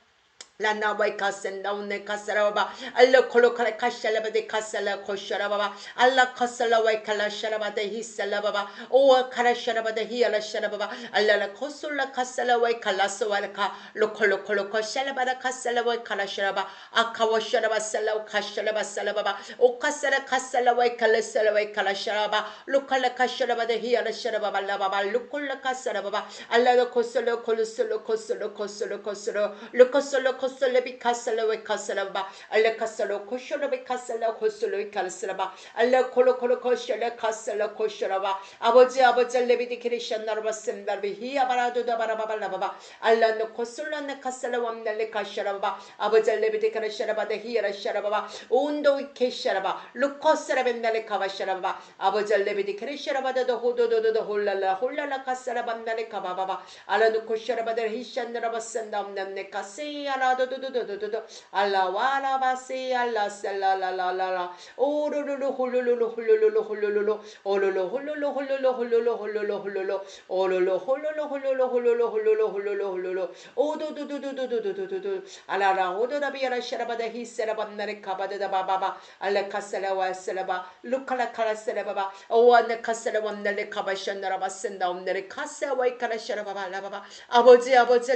라나와이 카센다 운네 카사라바바 알라 콜로칼레 카샬라바데 카살라 코샤라바바 알라 카살라와이 칼라샤라바데 히살라바바 오아 카라샤라바데 히알라샤라바바 알라라 코솔라 카살라와이 칼라스와라카 로콜로콜로 코샬라바라 카살라와이 칼라샤라바 아카와샤라바 살라우 카샬라바 살라바바 오카사라 카살라와이 칼라살라와이 칼라샤라바 로칼라 카샬라바데 히알라샤라바바 라바바 로콜라 카사라바바 알라라 코솔로 콜로솔로 코솔로 코솔로 코솔로 로코솔로 코솔레비 카살라웨 카살라바 알레 카살로 코쇼레비 카살라 코솔레비 카살라바 알레 콜로콜로 코쇼레 카살라 코쇼라바 아버지 레비디 크리션나르바 셈다비 히아바라도다 바라바발라바바 알라노 코솔라네 카살라 완날레 카샤라바 아버지 레비디 크리션나바데 히아라샤라바바 온도이 케샤라바 루코스라벤날레 카바샤라바 아버지 레비디 크리션나바다도 호도도도 홀랄라 카살라반날레 카바바바 알라노 코쇼라바데 히샨나라바 센다음남네 카세야라 도도도도도도 알라와라바세 알라셀라라라라 오르르르 홀루루루 홀루루루 홀루루루 오르르 홀루루 홀루루 홀루루 홀루루 홀루루 오르르 홀루루 홀루루 홀루루 홀루루 홀루루 홀루루 오도도도도도도도도도 알라라 오도라비야라 샤라바다 히세라밤나레 카바다다 바바바 알라카셀라와 셀라바 루칼라카라 셀라바바 오안네 카셀라완나레 카바샤나라바 센다옴나레 카세와이 카라샤라바바 라바바 아버지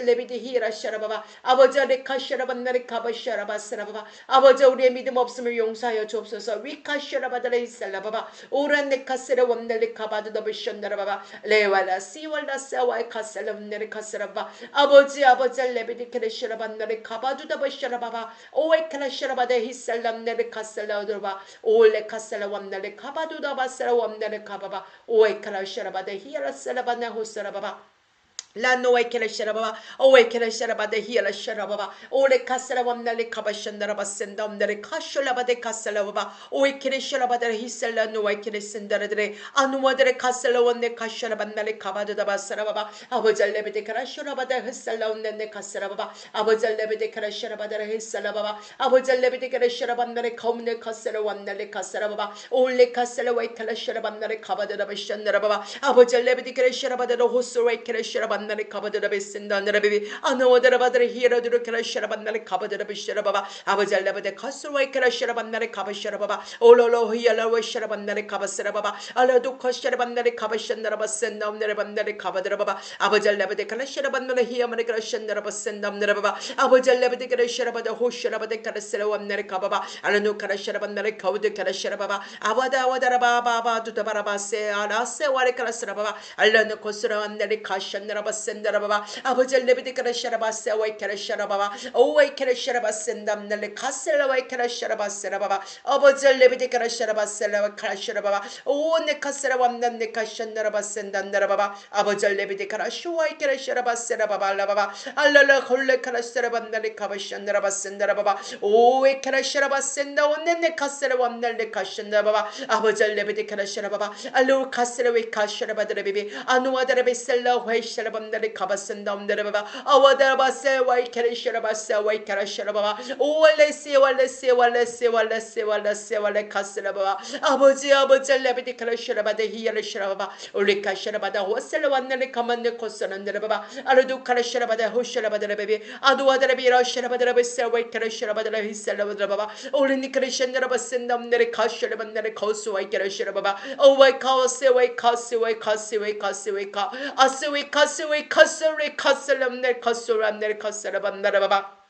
레비디 히라 샤라바바 아버지 카셔라반나리 카바셔라바스라바바 아버지 우리의 믿음 없음을 용서하여 주옵소서 위카셔라바다라 히살라바바 오란네 카세라 웜날리 카바드더비션나라바바 레왈라 시왈라 사와이 카살라 웜날리 카세라바바 아버지 레베디케레셔라반나리 카바두더비셔라바바 오에카라셔라바데 히살람날리 카살라오드바 올레 카살라 웜날리 카바두더바사라 웜날리 카바바 오에카라셔라바데 히야라살라바나 호사라바바 La noe che la sharababa, oe che la sharabade hia la sharababa, ole kasala wamnale kabashandaraba sendamdare kashalabade kasalababa, oe che la sharabade hisala noe che la sendaradre, anuadre kasalawanne kashalabandale kabadaba sarababa, abozalebede karasharabade hisalawanne kasarababa, abozalebede karasharabade hisalababa, abozalebede karasharabandare kaumne kasalawanne kasarababa, ole kasalawe kalasharabandare kabadaba shandarababa, abozalebede karasharabade hosure karasharabandare 나를 가버드라 베센다 나라베비 아노와드라 바드라 히에라드르 크라셔라반 나를 가버드라 베셔라바바 아버지 알라바데 카스와이 크라셔라반 나를 가버셔라바바 올로로 히알라와 셔라반 나를 가버서라바바 알라도 카셔라반 나를 가버션나라바 센다 나라반 나를 가버드라바바 아버지 알라바데 크라셔라반 나를 히야마르 크라션나라바 센다 나라바바 아버지 알라바데 크라셔라바데 호셔라바데 크라세라완 나를 가바바 알라노 크라셔라반 나를 가우드 크라셔라바바 아와다와다라바바바 두다바라바세 아라세 와레 크라스라바바 알라노 코스라완 나를 가션나라바 센다라바바 아버지 레베디카라샤라바세 와이카라샤라바바 오와이카라샤라바센담 날레 카셀라와이카라샤라바세라바바 아버지 레베디카라샤라바셀라와카라샤라바바 오네 카세라완남 네 카션나라바센담나라바바 아버지 레베디카라쇼와이카라샤라바세라바바 라바바 알라라 홀레카라샤라반 날레 카바션나라바센다라바바 오웨카라샤라바센다 오네 카세라완날레 카션나라바바 아버지 레베디카라샤라바바 알로 카세라웨 카샤라바드레비비 아누아다레베셀라 회샤라바 나를 가봤선다 엄다라바바 아와다바세 와이카라샤라바세 와이카라샤라바바 오월레세 월레세 월레세 월레세 월레세 월레 카스라바바 아버지 레베디카라샤라바데 히야라샤라바바 올리카샤라바다 호셀라완나를 가만네 코스란다라바바 아르두카라샤라바데 호샤라바다라베비 아두와다라비라샤라바다라베세 와이카라샤라바다라 히살라바다라바바 올리니카라샤라바센다 엄나를 카샤라바나를 코스 와이카라샤라바바 오와이카오세 와이카세 와이카세 와이카세 와이카 아스웨 카스웨 카스레 카슬람네 카스람네 카스라반나라바바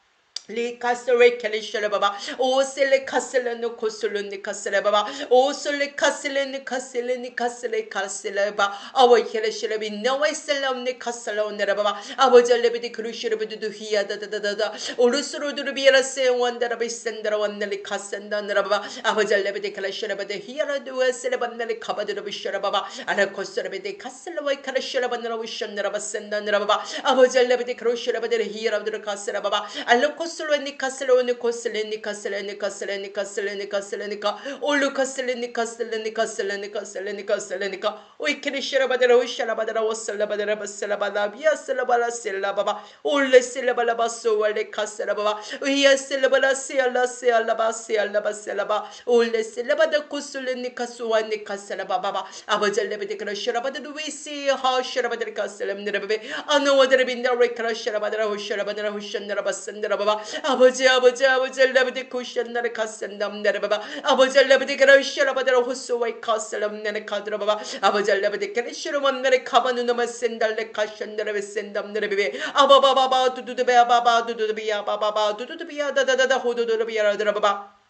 리카스레 켈리셔라바바 오셀레 카슬라노 코슬론니 카스라바바 오솔레 카슬레니 카슬레니 카슬레 카슬라바 아와이 켈리셔라비 노웨셀람니 카슬라오네라바바 아버절레비디 크루시르비두 히야다다다다 오르스로드르비라세 원다라비 센다라완날리 카센다나라바바 아버절레비디 켈리셔라바데 히야라두에셀바날리 카바드르비셔라바바 아라코스라비디 카슬라와이 켈리셔라바나라위션나라바 센다나라바바 아버절레비디 크루시르비디 히야라두르 카스라바바 알로코 Kasuleni kasuleni kasuleni kasuleni kasuleni kasuleni kasuleni ka olu kasuleni kasuleni kasuleni kasuleni kasuleni ka oy kirishara badara ushara badara wasala badara basala bada yasala bala sela baba olle sela bala baso wale kasala baba yasala bala sela sela basela basela ba olle sela bada kusuleni kasuani kasala baba abajale bede kirishara badara wisi ha shara badara kasalam nirabe anawdara binda rekirishara badara ushara badara ushanara basandara baba 아버지 알라바디 쿠션나를 카센담 나라바바 아버지 알라바디 그라시라바다라 호소와이 카살람 나네 카드라바바 아버지 알라바디 그라시로만 나네 카바누나마 센달레 카션나레 센담 나레베 아바바바바 두두드베 아바바 두두드비야 바바바 두두드비야 다다다다 호도도르비야라드라바바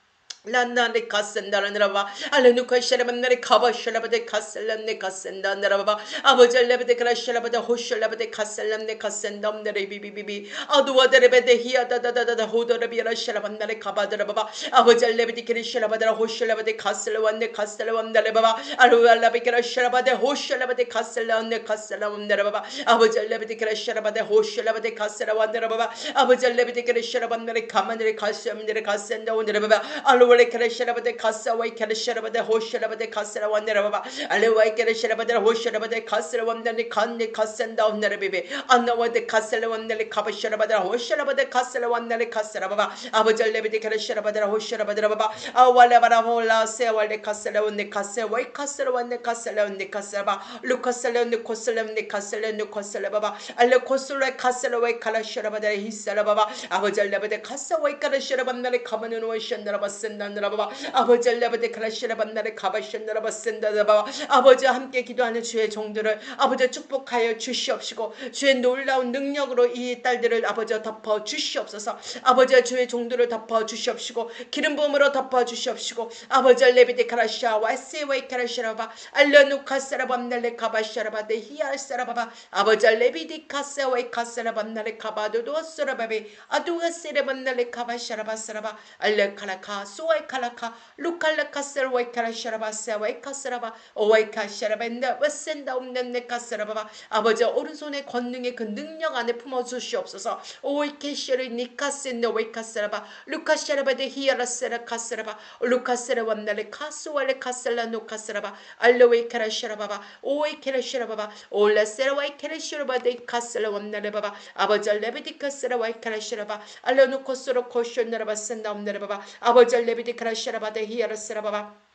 란나네 카센다라나라바 알레누카 샤라반나레 카바샤라바데 카셀란네 카센다나라바바 아버지 알라바데 그라시라바데 호샬라바데 카셀란네 카센담나레 비비비비 아두와데레베데 히야다다다다 호도르비야라 샤라반나레 카바드라바바 아버지 알라바데 그라시라바다라 호샬라바데 카셀완네 카셀완나레바바 알루알라베 그라시라바데 호샬라바데 카셀란네 카셀란나레바바 아버지 알라바데 그라시라바데 호샬라바데 카셀완나레바바 아버지 알라바데 그라시라반나레 카마네레 카셈네레 카센다온네레바바 알루 Ole keresharabaде kasa wai keresharabade hosharabade kasara wanderababa ale wai keresharabade hosharabade kasara wandani kanne kasenda wanderabebe annawade kasara wandali kabasharabade hosharabade kasara wandali kasara baba abajalebede keresharabade hosharabade baba awale bara hola se wale kasara wande kase wai kasara wande kasara wande kasara ba lukasala wande kosala wande kasala wande kosala baba ale kosula kasara wai keresharabade hisala baba abajalebede kasa wai keresharabade kamanu wai shandara basen 샤나느라바바 아버지 알레바데 크라시라반나레 카바샤느라바센다바바 아버지 함께 기도하는 주의 종들을 아버지 축복하여 주시옵시고 주의 놀라운 능력으로 이 딸들을 아버지 덮어 주시옵소서. 아버지 주의 종들을 덮어 주시옵시고 기름 부음으로 덮어 주시옵시고 아버지 알레비데 크라샤 와세웨이 크라시라바 알레누카세라밤날레 카바샤라바데 히알세라바바 아버지 알레비디 카세웨이 카세라밤날레 카바도도스라바베 아두가세라밤날레 카바샤라바스라바 알레카라카 소웨이카라카 루칼라카셀웨이카라샤라바세웨이카세라바 오웨이카샤라벤다 웨센다 옴넨네카세라바바 아버지 오른손의 권능의 그 능력 안에 품어주시옵소서. 오웨이케시르 니카센네 웨이카세라바 루카샤라바데 히아라세라 카세라바 루카세라 완날레 카스왈레 카셀라 노카세라바 알레웨이카라샤라바바 오웨이케라샤라바바 올라세라와이케라샤라바데 카셀라 완날레바바 아버지 알레비디카세라와이카라샤라바 알레노코스로 코쇼나라바 센다 옴네라바바 아버지 알레비디카라샤라바데 히아라세라바바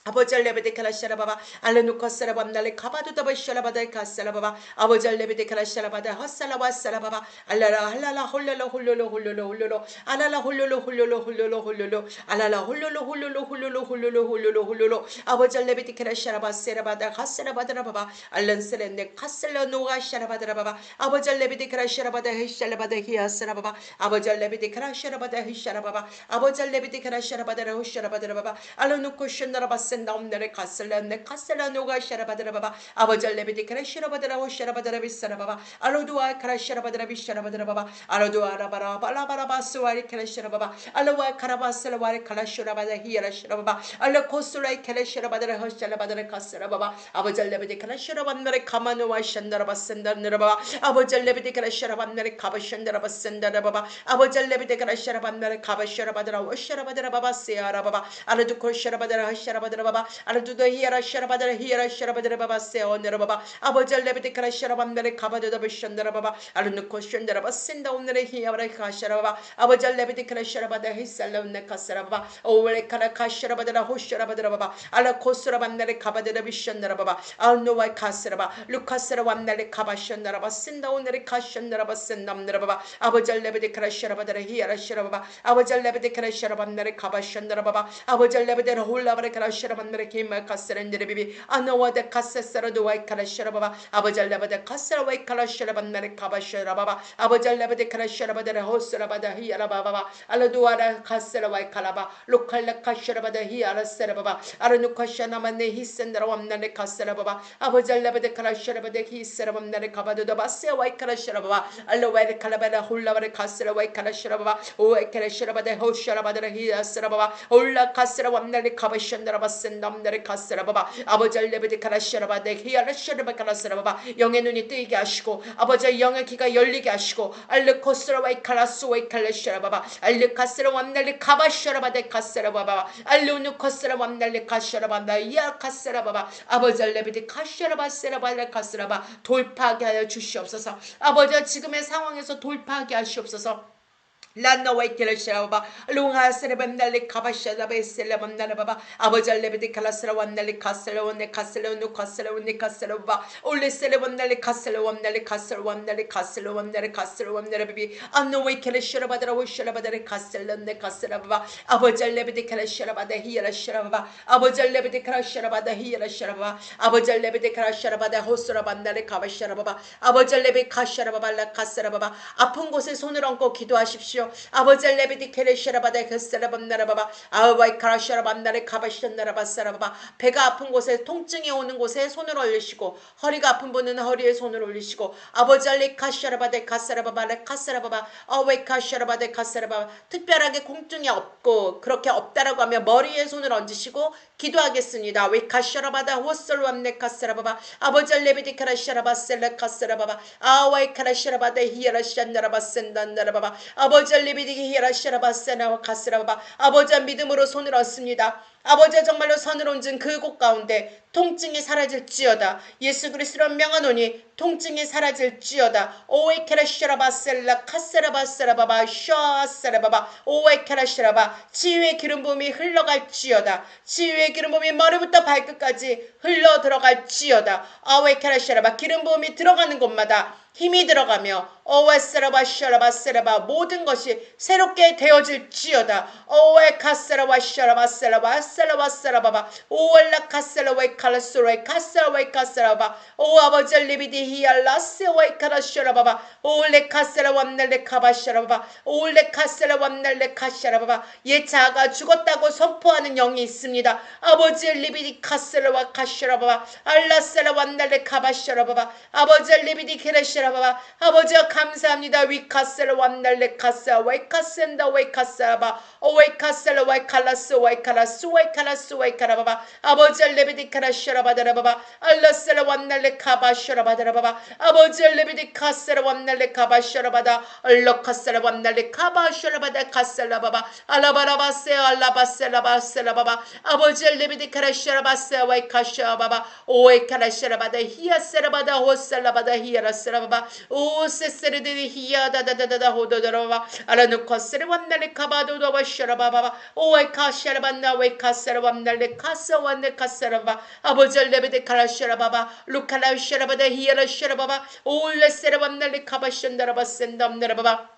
아버지 알레베데 카라샤라바바 알레누카사라밤날레 카바두다바샤라바데 카사라바바 아버지 알레베데 카라샤라바데 헛살라바사라바바 알라라 할라라 홀로로 홀로로 홀로로 홀로로 알라라 홀로로 홀로로 홀로로 홀로로 알라라 홀로로 홀로로 홀로로 홀로로 홀로로 홀로로 아버지 알레베데 카라샤라바세라바다 카사라바다라바바 알렌세렌네 카셀라 노가샤라바다라바바 아버지 알레베데 카라샤라바다 헤샬라바다 히아사라바바 아버지 알레베데 카라샤라바다 헤샬라바바 아버지 알레베데 카라샤라바다 호샤라바다라바바 알레누코션나라바세 나옴나레 카셀라네 카셀라노가 샤라바드라바바 아버지 알레베디 크라시라바드라오 샤라바드라비사라바바 알로두아 크라시라바드라비샤라바드라바바 알로두아 라바라 발라바라바스와리 크라시라바바 알로와 카라바셀와리 카라슈라바다 히야라시라바바 알로코스라이 크라시라바드라 허샬라바드라 카세라바바 아버지 알레베디 크라시라바드라레 카마노와 샨다라바센다르바바 아버지 알레베디 크라시라바드라레 카바샨다라바센다라바바 아버지 알레베디 크라시라바드라레 카바샤라바드라 오샤라바드라바바 세아라바바 알로두코샤라바드라 허샤라바드라 바바 알두도 히야라 샤라바드라 히야라 샤라바드라 바바 세오네라 바바 아버지 알레베데카라 샤라밤나레 카바도다 베션다라 바바 알누코 션다라 바센다 오늘의 히야라 카샤라 바바 아버지 알레베데카라 샤라바다 히살라운네 카사라 바바 오레카라 카샤라바드라 호샤라바드라 바바 알라코스라 밤나레 카바데라 비션다라 바바 알노와 카스라 바 루카스라 밤나레 카바션다라 바센다 오늘의 카션다라 바센담나라 바바 아버지 알레베데카라 샤라바드라 히야라 샤라바바 아버지 알레베데카라 샤라밤나레 카바션다라 바바 아버지 알레베데라 홀라바레 카라 샤라반나레 케마 카스렌데레 비비 아노와데 카세사라도와이 카라샤라바바 아버지 알레베데 카스라와이 카라샤라반나레 카바샤라바바 아버지 알레베데 카라샤라바데레 호스라바다 히야라바바바 알라도와라 카스라와이 카라바 로칼라 카샤라바다 히야라세라바바 아르누카샤나만네 히센다라완나레 카스라바바 아버지 알레베데 카라샤라바데 히세라밤나레 카바도다바세와이 카라샤라바바 알로와이 칼라바라 홀라바레 카스라와이 카라샤라바바 오와이 카라샤라바데 호샤라바데레 히야세라바바 올라 카스라완나레 카바샤라바센담나레 카스라바바 아버지 알레베데 카라샤라바데 히야라샤라바 카라스라바바 영의 눈이 뜨이게 하시고 아버지 영의 귀가 열리게 하시고 알르코스라와이 카라스와이 칼라샤라바바 알르카스라완나레 카바샤라바데 카스라바바 알루누코스라완나레 카샤라바다 야 카스라바바 아버지 알레베데 카샤라바세라바레 카스라바 돌파하게 하여 주시옵소서. 아버지 지금의 상황에서 돌파하게 하시옵소서. 란노와이 켈레샤바바 룽하세레반달리 카바샤다베셀레반달바바 아버지 알레베데 칼라스라완달리 카셀레원네 카셀레원누 카셀레원네 카셀레바 올레셀레반달리 카셀레원달리 카셀레원달리 카셀레원달리 카셀레원달리 비비 안노와이 켈레샤바다라 오샤라바다레 카셀레네 카셀레바바 아버지 알레베데 켈레샤바다 히야라샤라바바 아버지 알레베데 켈레샤바다 히야라샤라바바 아버지 알레베데 켈레샤바다 호스라반달레 카바샤라바바 아버지 알레베 카샤라바발라 카셀라바바 아픈 곳에 손을 얹고 기도하십시오. 아버지 알레베디 케레샤라바다 그스라밤나라바바 아바이 카라샤라밤나레 카바샤나라바사라바바 배가 아픈 곳에 통증이 오는 곳에 손을 올리시고 허리가 아픈 분은 허리에 손을 올리시고 아버지 알레 카샤라바데 카사라바바레 카사라바바 아웨이 카샤라바데 카사라바바 특별하게 공증이 없고 그렇게 없다라고 하면 머리에 손을 얹으시고 기도하겠습니다. 웨이 카샤라바다 호설밤네 카사라바바 아버지 알레베디 카라샤라바셀레 카사라바바 아와이 카라샤라바데 히야라샤나라바센단나라바바 아버지 알레베디 히야라샤라바세나와 카스라바바 아버지 믿음으로 손을 얹습니다. 아버지 정말로 손을 얹은 그곳 가운데 통증이 사라질지어다. 예수 그리스도로 명하노니 통증이 사라질지어다. 오에케라시라바셀라 카세라바세라바바 샤세라바바 오에케라시라바 치유의 기름 부음이 흘러갈지어다. 치유의 기름 부음이 머리부터 발끝까지 흘러 들어갈지어다. 아오에케라시라바 기름 부음이 들어가는 곳마다 힘이 들어가며 오웨스라바 샤라바 세라바 모든 것이 새롭게 되어질지어다. 오웨 카세라바 샤라바 세라바 세라바 세라바바 오엘라 카세라웨 칼라스레 카세라웨 카세라바 오 아버지 리비디 히알라세웨 카라샤라바바 오레 카세라완넬레 카바샤라바바 오레 카세라완넬레 카샤라바바 옛 자아가 죽었다고 선포하는 영이 있습니다. 아버지 리비디 카세라와 카샤라바바 알라세라완넬레 카바샤라바바 아버지 리비디 케레샤라바바 아버지가 감사합니다. 위카셀 완날레 카사 웨카센다 웨카사바 오웨카셀 웨칼라스 웨칼라스 웨칼라스 웨카라바바 아버지 레비디 카라샤라바다라바바 알라셀 완날레 카바샤라바다라바바 아버지 레비디 카셀 완날레 카바샤라바다 얼럭카셀 완날레 카바샤라바다 카셀라바바 알라바라바세 알라바셀라바셀라바바 아버지 레비디 카라샤라바세 웨카샤바바 오웨카라샤라바다 히야셀라바다 호셀라바다 히야라셀라바바 오세세르데리 히야다다다다 호도더라바 알라누카세르 완날레 카바도도바 샤라바바바 오웨카샤라반나 웨카세라반날레 카사완네 카세라바 아버지 레베데 카라샤라바바 루카라샤라바다 히야라샤라바바 올레세라반날레 카바šan다라바 센담나라바바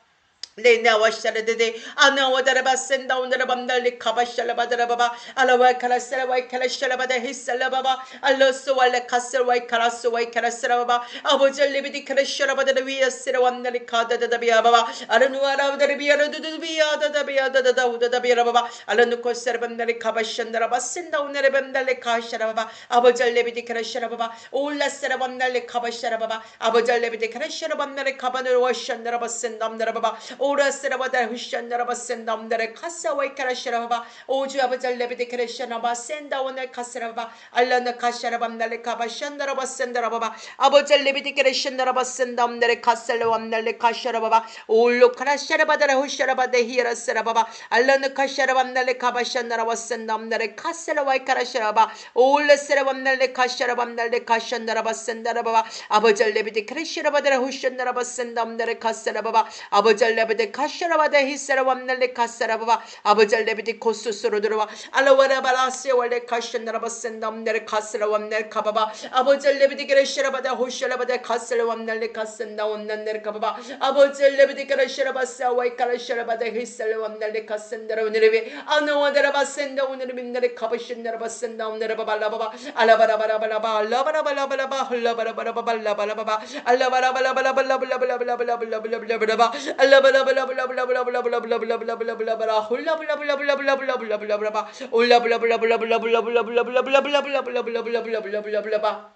레나와샤르데데 아나와다라바 센다운다라밤달리 카바샬라바다라바바 알라와이카라세라와이 카라샬라바다 히살라바바 알로스왈레 카셀와이 카라스와이 카라세라바바 아버지 레비디 카라샤라바다라 위아세라완날리 카다다다비아바바 아르누아라우다르비아르두두비아다다비아다다우다다비아라바바 알라누코세라반날리 카바샨다라바 센다운다라밤달리 카샤라바바 아버지 레비디 카라샤라바바 올라세라밤날리 카바샤라바바 아버지 레비디 카라샤라밤날리 카바누와샨다라바 센담다라바바 오라스라바다 후샨나라바 센담다레 카사와이 카라샤라바 오주 아버지 레베데 카라샤나바 센다오네 카스라바 알라나 카샤라밤날레 카바샨나라바 센다라바바 아버지 레베데 카라샤나라바 센담다레 카살라밤날레 카샤라바바 올로 카라샤라바다레 후샤라바데 히라스라바바 알라나 카샤라밤날레 카바샨나라바 센담다레 카살라와이 카라샤라바 올레스라밤날레 카샤라밤날레 카샨나라바 센다라바바 아버지 레베데 카라샤라바다레 후샨나라바 센담다레 카살라바바 아버지 레베데 카샤라바데 히사라밤날레 카사라바바 아버지 레베데 코스스로 들어와 알라와라바라세 월레 카샤나라바 센담날레 카사라밤날 카바바 아버지 레베데 게레샤라바다 호샤라바데 카사라밤날레 카센다온날레 카바바 아버지 레베데 게레샤라바사 와이 카라샤라바데 히사라밤날레 카센다라 오늘레베 아노와다라바 센다 오늘레민날레 카바신나라바 센다 오늘레바발라바바 알라바라바라바라바 알라바라바라바라바 홀라바라바라바발라바라바바 알라바라바라바라바라바라바라바라바라바라바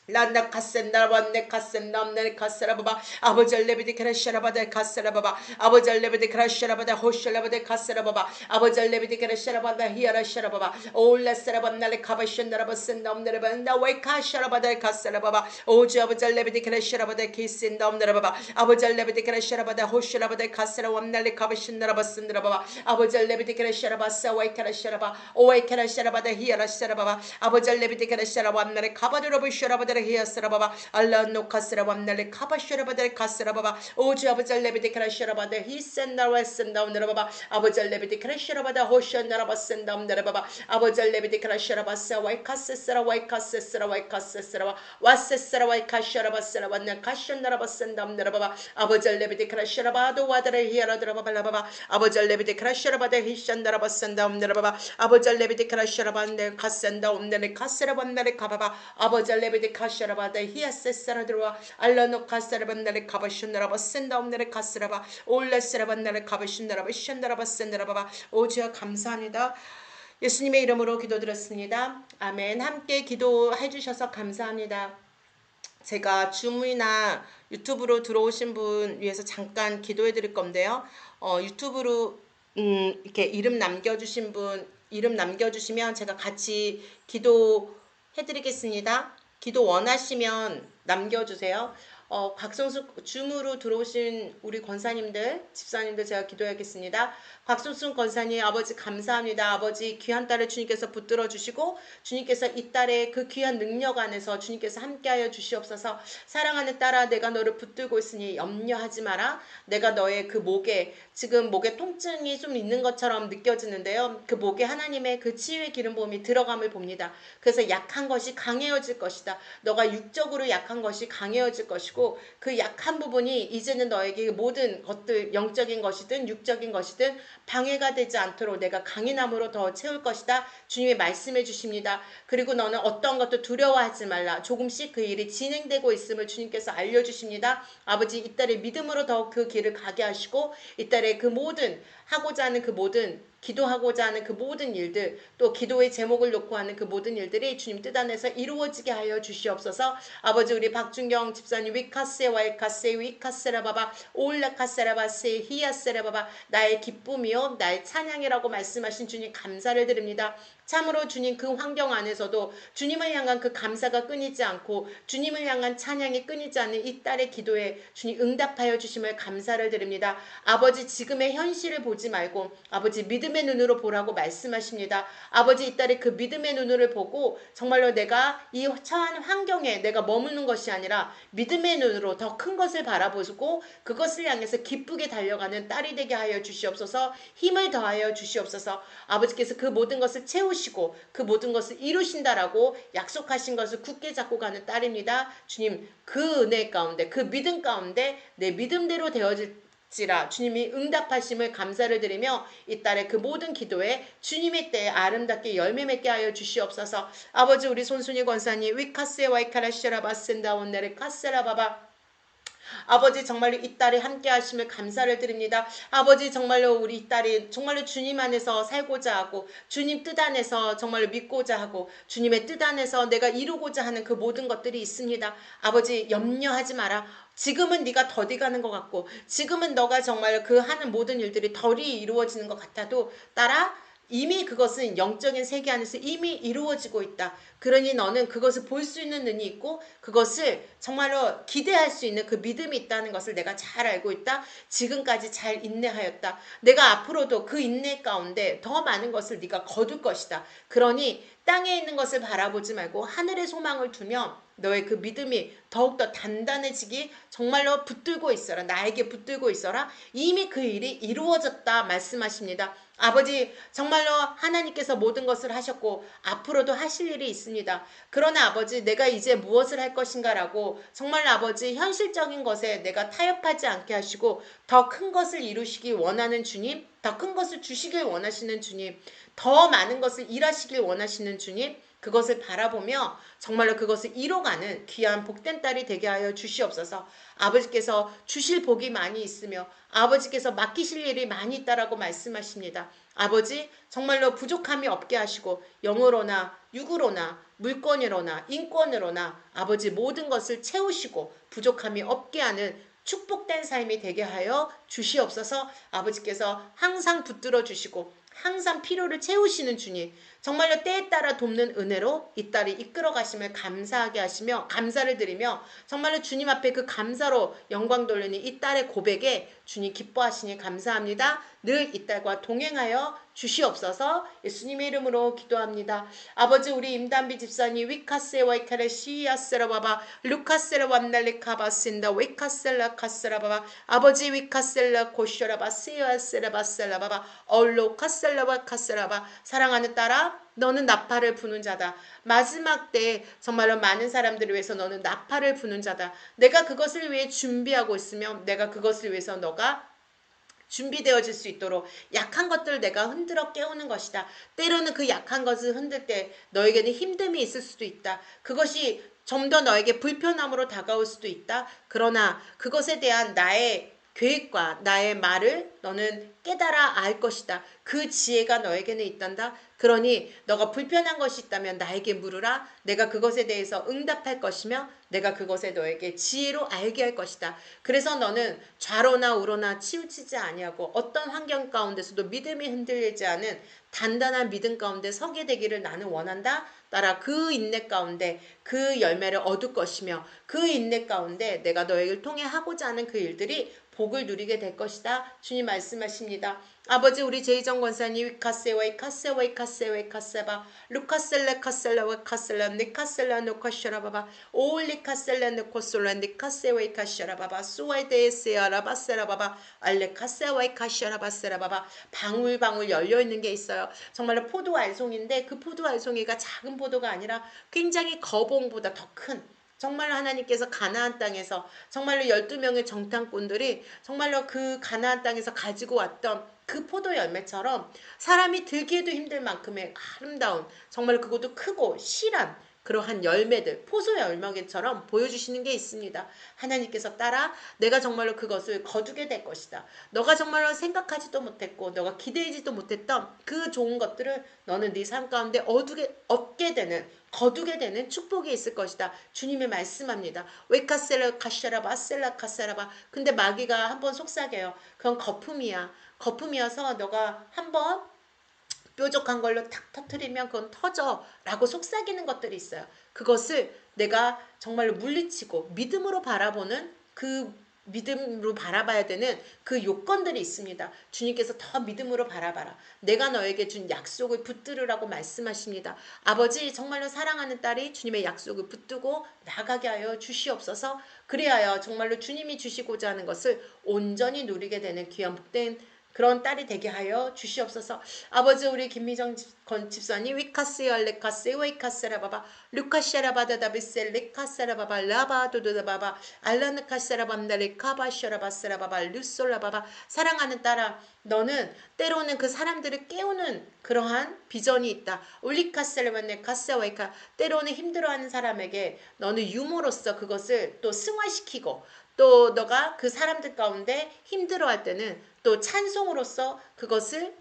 란나 카센다 완네 카센다 암네 카세라바바 아버지 레베데 크라샤라바데 카세라바바 아버지 레베데 크라샤라바데 호샬라바데 카세라바바 아버지 레베데 크라샤라바데 히아라샤라바바 올라세라반날레 카바šan다라바 센다 암네 반다 웨카샤라바데 카세라바바 오지 아버지 레베데 크라샤라바데 키센다 암네라바바 아버지 레베데 크라샤라바데 호샬라바데 카세라완날레 카바šan다라바 센다라바바 아버지 레베데 크라샤라바사 웨카라샤라바 오웨카라샤라바데 히아라샤라바바 아버지 레베데 크라샤라완날레 카바드로브샤라바데 히야스라바바 알라노카스라밤날레 카바샤라바데 카스라바바 오지 아버지 레베데 크라샤라바데 히센나와 센다운라바바 아버지 레베데 크라샤라바다 호션나라바 센다운라바바 아버지 레베데 크라샤라바사 와이카세스라 와이카세스라 와이카세스라 와세스라 와이카샤라바스라바나 카션나라바 센다운라바바 아버지 레베데 크라샤라바도 와다레 히야라드라바발라바바 아버지 레베데 크라샤라바데 히션나라바 센다운라바바 아버지 레베데 크라샤라바데 카센다운네 카스라밤날레 카바바 아버지 레베데 카샤라바다 히아세스라 들어와 알라노 카사라반날레 카바슌나라바 센다움날레 카스라바 올레스라반날레 카바슌나라바 슌나라바 센나라바바 오주야 감사합니다. 예수님의 이름으로 기도드렸습니다. 아멘. 함께 기도해 주셔서 감사합니다. 제가 줌이나 유튜브로 들어오신 분 위해서 잠깐 기도해 드릴 건데요. 유튜브로 이렇게 이름 남겨주신 분 이름 남겨주시면 제가 같이 기도해 드리겠습니다. 기도 원하시면 남겨주세요. 각성수 줌으로 들어오신 우리 권사님들, 집사님들 제가 기도하겠습니다. 박순순 권사님 아버지 감사합니다. 아버지 귀한 딸을 주님께서 붙들어 주시고 주님께서 이 딸의 그 귀한 능력 안에서 주님께서 함께하여 주시옵소서. 사랑하는 딸아 내가 너를 붙들고 있으니 염려하지 마라. 내가 너의 그 목에 지금 목에 통증이 좀 있는 것처럼 느껴지는데요. 그 목에 하나님의 그 치유의 기름 부음이 들어감을 봅니다. 그래서 약한 것이 강해져질 것이다. 너가 육적으로 약한 것이 강해져질 것이고 그 약한 부분이 이제는 너에게 모든 것들 영적인 것이든 육적인 것이든 방해가 되지 않도록 내가 강인함으로 더 채울 것이다. 주님이 말씀해 주십니다. 그리고 너는 어떤 것도 두려워하지 말라. 조금씩 그 일이 진행되고 있음을 주님께서 알려주십니다. 아버지 이 딸의 믿음으로 더욱 그 길을 가게 하시고 이 딸의 그 모든 하고자 하는 그 모든 기도하고자 하는 그 모든 일들 또 기도의 제목을 놓고 하는 그 모든 일들이 주님 뜻 안에서 이루어지게 하여 주시옵소서. 아버지 우리 박준경 집사님 위카세 와이카세 위카세라바바 올라카세라바세 히야세라바바 나의 기쁨이요 나의 찬양이라고 말씀하신 주님 감사를 드립니다. 참으로 주님 그 환경 안에서도 주님을 향한 그 감사가 끊이지 않고 주님을 향한 찬양이 끊이지 않는 이 딸의 기도에 주님 응답하여 주심을 감사를 드립니다. 아버지 지금의 현실을 보지 말고 아버지 믿음의 눈으로 보라고 말씀하십니다. 아버지 이 딸의 그 믿음의 눈으로 보고 정말로 내가 이 처한 환경에 내가 머무는 것이 아니라 믿음의 눈으로 더 큰 것을 바라보고 그것을 향해서 기쁘게 달려가는 딸이 되게 하여 주시옵소서. 힘을 더하여 주시옵소서. 아버지께서 그 모든 것을 채우시고 그 모든 것을 이루신다라고 약속하신 것을 굳게 잡고 가는 딸입니다. 주님 그 은혜 가운데 그 믿음 가운데 내 믿음대로 되어질지라 주님이 응답하심을 감사를 드리며 이 딸의 그 모든 기도에 주님의 때에 아름답게 열매 맺게 하여 주시옵소서. 아버지 우리 손순이 권사님 위카세 와이카라시라바센다 온네르 카세라바바 아버지 정말로 이 딸이 함께 하심을 감사를 드립니다. 아버지 정말로 우리 이 딸이 정말로 주님 안에서 살고자 하고 주님 뜻 안에서 정말로 믿고자 하고 주님의 뜻 안에서 내가 이루고자 하는 그 모든 것들이 있습니다. 아버지 염려하지 마라. 지금은 네가 더디 가는 것 같고 지금은 너가 정말 그 하는 모든 일들이 덜이 이루어지는 것 같아도 딸아 이미 그것은 영적인 세계 안에서 이미 이루어지고 있다. 그러니 너는 그것을 볼 수 있는 눈이 있고 그것을 정말로 기대할 수 있는 그 믿음이 있다는 것을 내가 잘 알고 있다. 지금까지 잘 인내하였다. 내가 앞으로도 그 인내 가운데 더 많은 것을 네가 거둘 것이다. 그러니 땅에 있는 것을 바라보지 말고 하늘의 소망을 두며 너의 그 믿음이 더욱더 단단해지기 정말로 붙들고 있어라. 나에게 붙들고 있어라. 이미 그 일이 이루어졌다 말씀하십니다. 아버지 정말로 하나님께서 모든 것을 하셨고 앞으로도 하실 일이 있습니다. 그러나 아버지 내가 이제 무엇을 할 것인가 라고 정말 아버지 현실적인 것에 내가 타협하지 않게 하시고 더 큰 것을 이루시기 원하는 주님, 더 큰 것을 주시길 원하시는 주님, 더 많은 것을 일하시길 원하시는 주님, 그것을 바라보며 정말로 그것을 이뤄가는 귀한 복된 딸이 되게 하여 주시옵소서. 아버지께서 주실 복이 많이 있으며 아버지께서 맡기실 일이 많이 있다라고 말씀하십니다. 아버지 정말로 부족함이 없게 하시고 영으로나 육으로나 물건으로나 인권으로나 아버지 모든 것을 채우시고 부족함이 없게 하는 축복된 삶이 되게 하여 주시옵소서. 아버지께서 항상 붙들어 주시고 항상 필요를 채우시는 주님, 정말로 때에 따라 돕는 은혜로 이 딸이 이끌어 가심을 감사하게 하시며 감사를 드리며 정말로 주님 앞에 그 감사로 영광 돌리는 이 딸의 고백에 주님 기뻐하시니 감사합니다. 늘 이 딸과 동행하여 주시옵소서. 예수님의 이름으로 기도합니다. 아버지 우리 임단비 집사님 위카세 와이카레 시야세라바바 루카세라 완달리카바신다 위카셀라 카세라바바 아버지 위카셀라 고셔라바 시야세라바셀라바바 얼로카셀라바 카세라바 사랑하는 딸아 너는 나팔을 부는 자다. 마지막 때에 정말로 많은 사람들을 위해서 너는 나팔을 부는 자다. 내가 그것을 위해 준비하고 있으며 내가 그것을 위해서 너가 준비되어질 수 있도록 약한 것들을 내가 흔들어 깨우는 것이다. 때로는 그 약한 것을 흔들 때 너에게는 힘듦이 있을 수도 있다. 그것이 좀 더 너에게 불편함으로 다가올 수도 있다. 그러나 그것에 대한 나의 계획과 나의 말을 너는 깨달아 알 것이다. 그 지혜가 너에게는 있단다. 그러니 너가 불편한 것이 있다면 나에게 물으라. 내가 그것에 대해서 응답할 것이며 내가 그것에 너에게 지혜로 알게 할 것이다. 그래서 너는 좌로나 우로나 치우치지 아니하고 어떤 환경 가운데서도 믿음이 흔들리지 않은 단단한 믿음 가운데 서게 되기를 나는 원한다. 따라 그 인내 가운데 그 열매를 얻을 것이며 그 인내 가운데 내가 너에게 통해 하고자 하는 그 일들이 복을 누리게 될 것이다. 주님 말씀하십니다. 아버지 우리 제이정 권사님 카세웨이 카세웨이 카세웨이 카세바 루카셀레 카셀레웨 카셀레 니카셀레 노카셔라바바 올리 카셀레 노코솔레 니카세웨이 카셔라바바 수와이데세아라바세라바바 알레 카세웨이 카셔라바세라바바 방울방울 열려있는 게 있어요. 정말로 포도 알송인데 그 포도 알송이가 작은 포도가 아니라 굉장히 거봉보다 더 큰, 정말로 하나님께서 가나안 땅에서 정말로 12명의 정탐꾼들이 정말로 그 가나안 땅에서 가지고 왔던 그 포도 열매처럼 사람이 들기에도 힘들 만큼의 아름다운, 정말 그것도 크고 실한 그러한 열매들, 포도 열매처럼 보여주시는 게 있습니다. 하나님께서 따라 내가 정말로 그것을 거두게 될 것이다. 너가 정말로 생각하지도 못했고 너가 기대하지도 못했던 그 좋은 것들을 너는 네 삶 가운데 얻게 되는, 거두게 되는 축복이 있을 것이다. 주님이 말씀합니다. 웨카셀라 카샤라바 셀라 카사라바. 근데 마귀가 한번 속삭여요. 그건 거품이야. 거품이어서 너가 한번 뾰족한 걸로 탁 터트리면 그건 터져 라고 속삭이는 것들이 있어요. 그것을 내가 정말로 물리치고 믿음으로 바라보는, 그 믿음으로 바라봐야 되는 그 요건들이 있습니다. 주님께서 더 믿음으로 바라봐라. 내가 너에게 준 약속을 붙들으라고 말씀하십니다. 아버지 정말로 사랑하는 딸이 주님의 약속을 붙들고 나가게 하여 주시옵소서. 그리하여 정말로 주님이 주시고자 하는 것을 온전히 누리게 되는 귀한 복된 그런 딸이 되게 하여 주시옵소서. 아버지 우리 김미정 집사님 위카스 알레카스 웨이카스라바바 루카샤라바다다비셀 리카스라바바 라바도도다바바 알라느카스라밤다리카바샤라바스라바바 루솔라바바. 사랑하는 딸아, 너는 때로는 그 사람들을 깨우는 그러한 비전이 있다. 울리카스라바네 카스웨이카. 때로는 힘들어하는 사람에게 너는 유머로서 그것을 또 승화시키고, 또 너가 그 사람들 가운데 힘들어할 때는 또 찬송으로서 그것을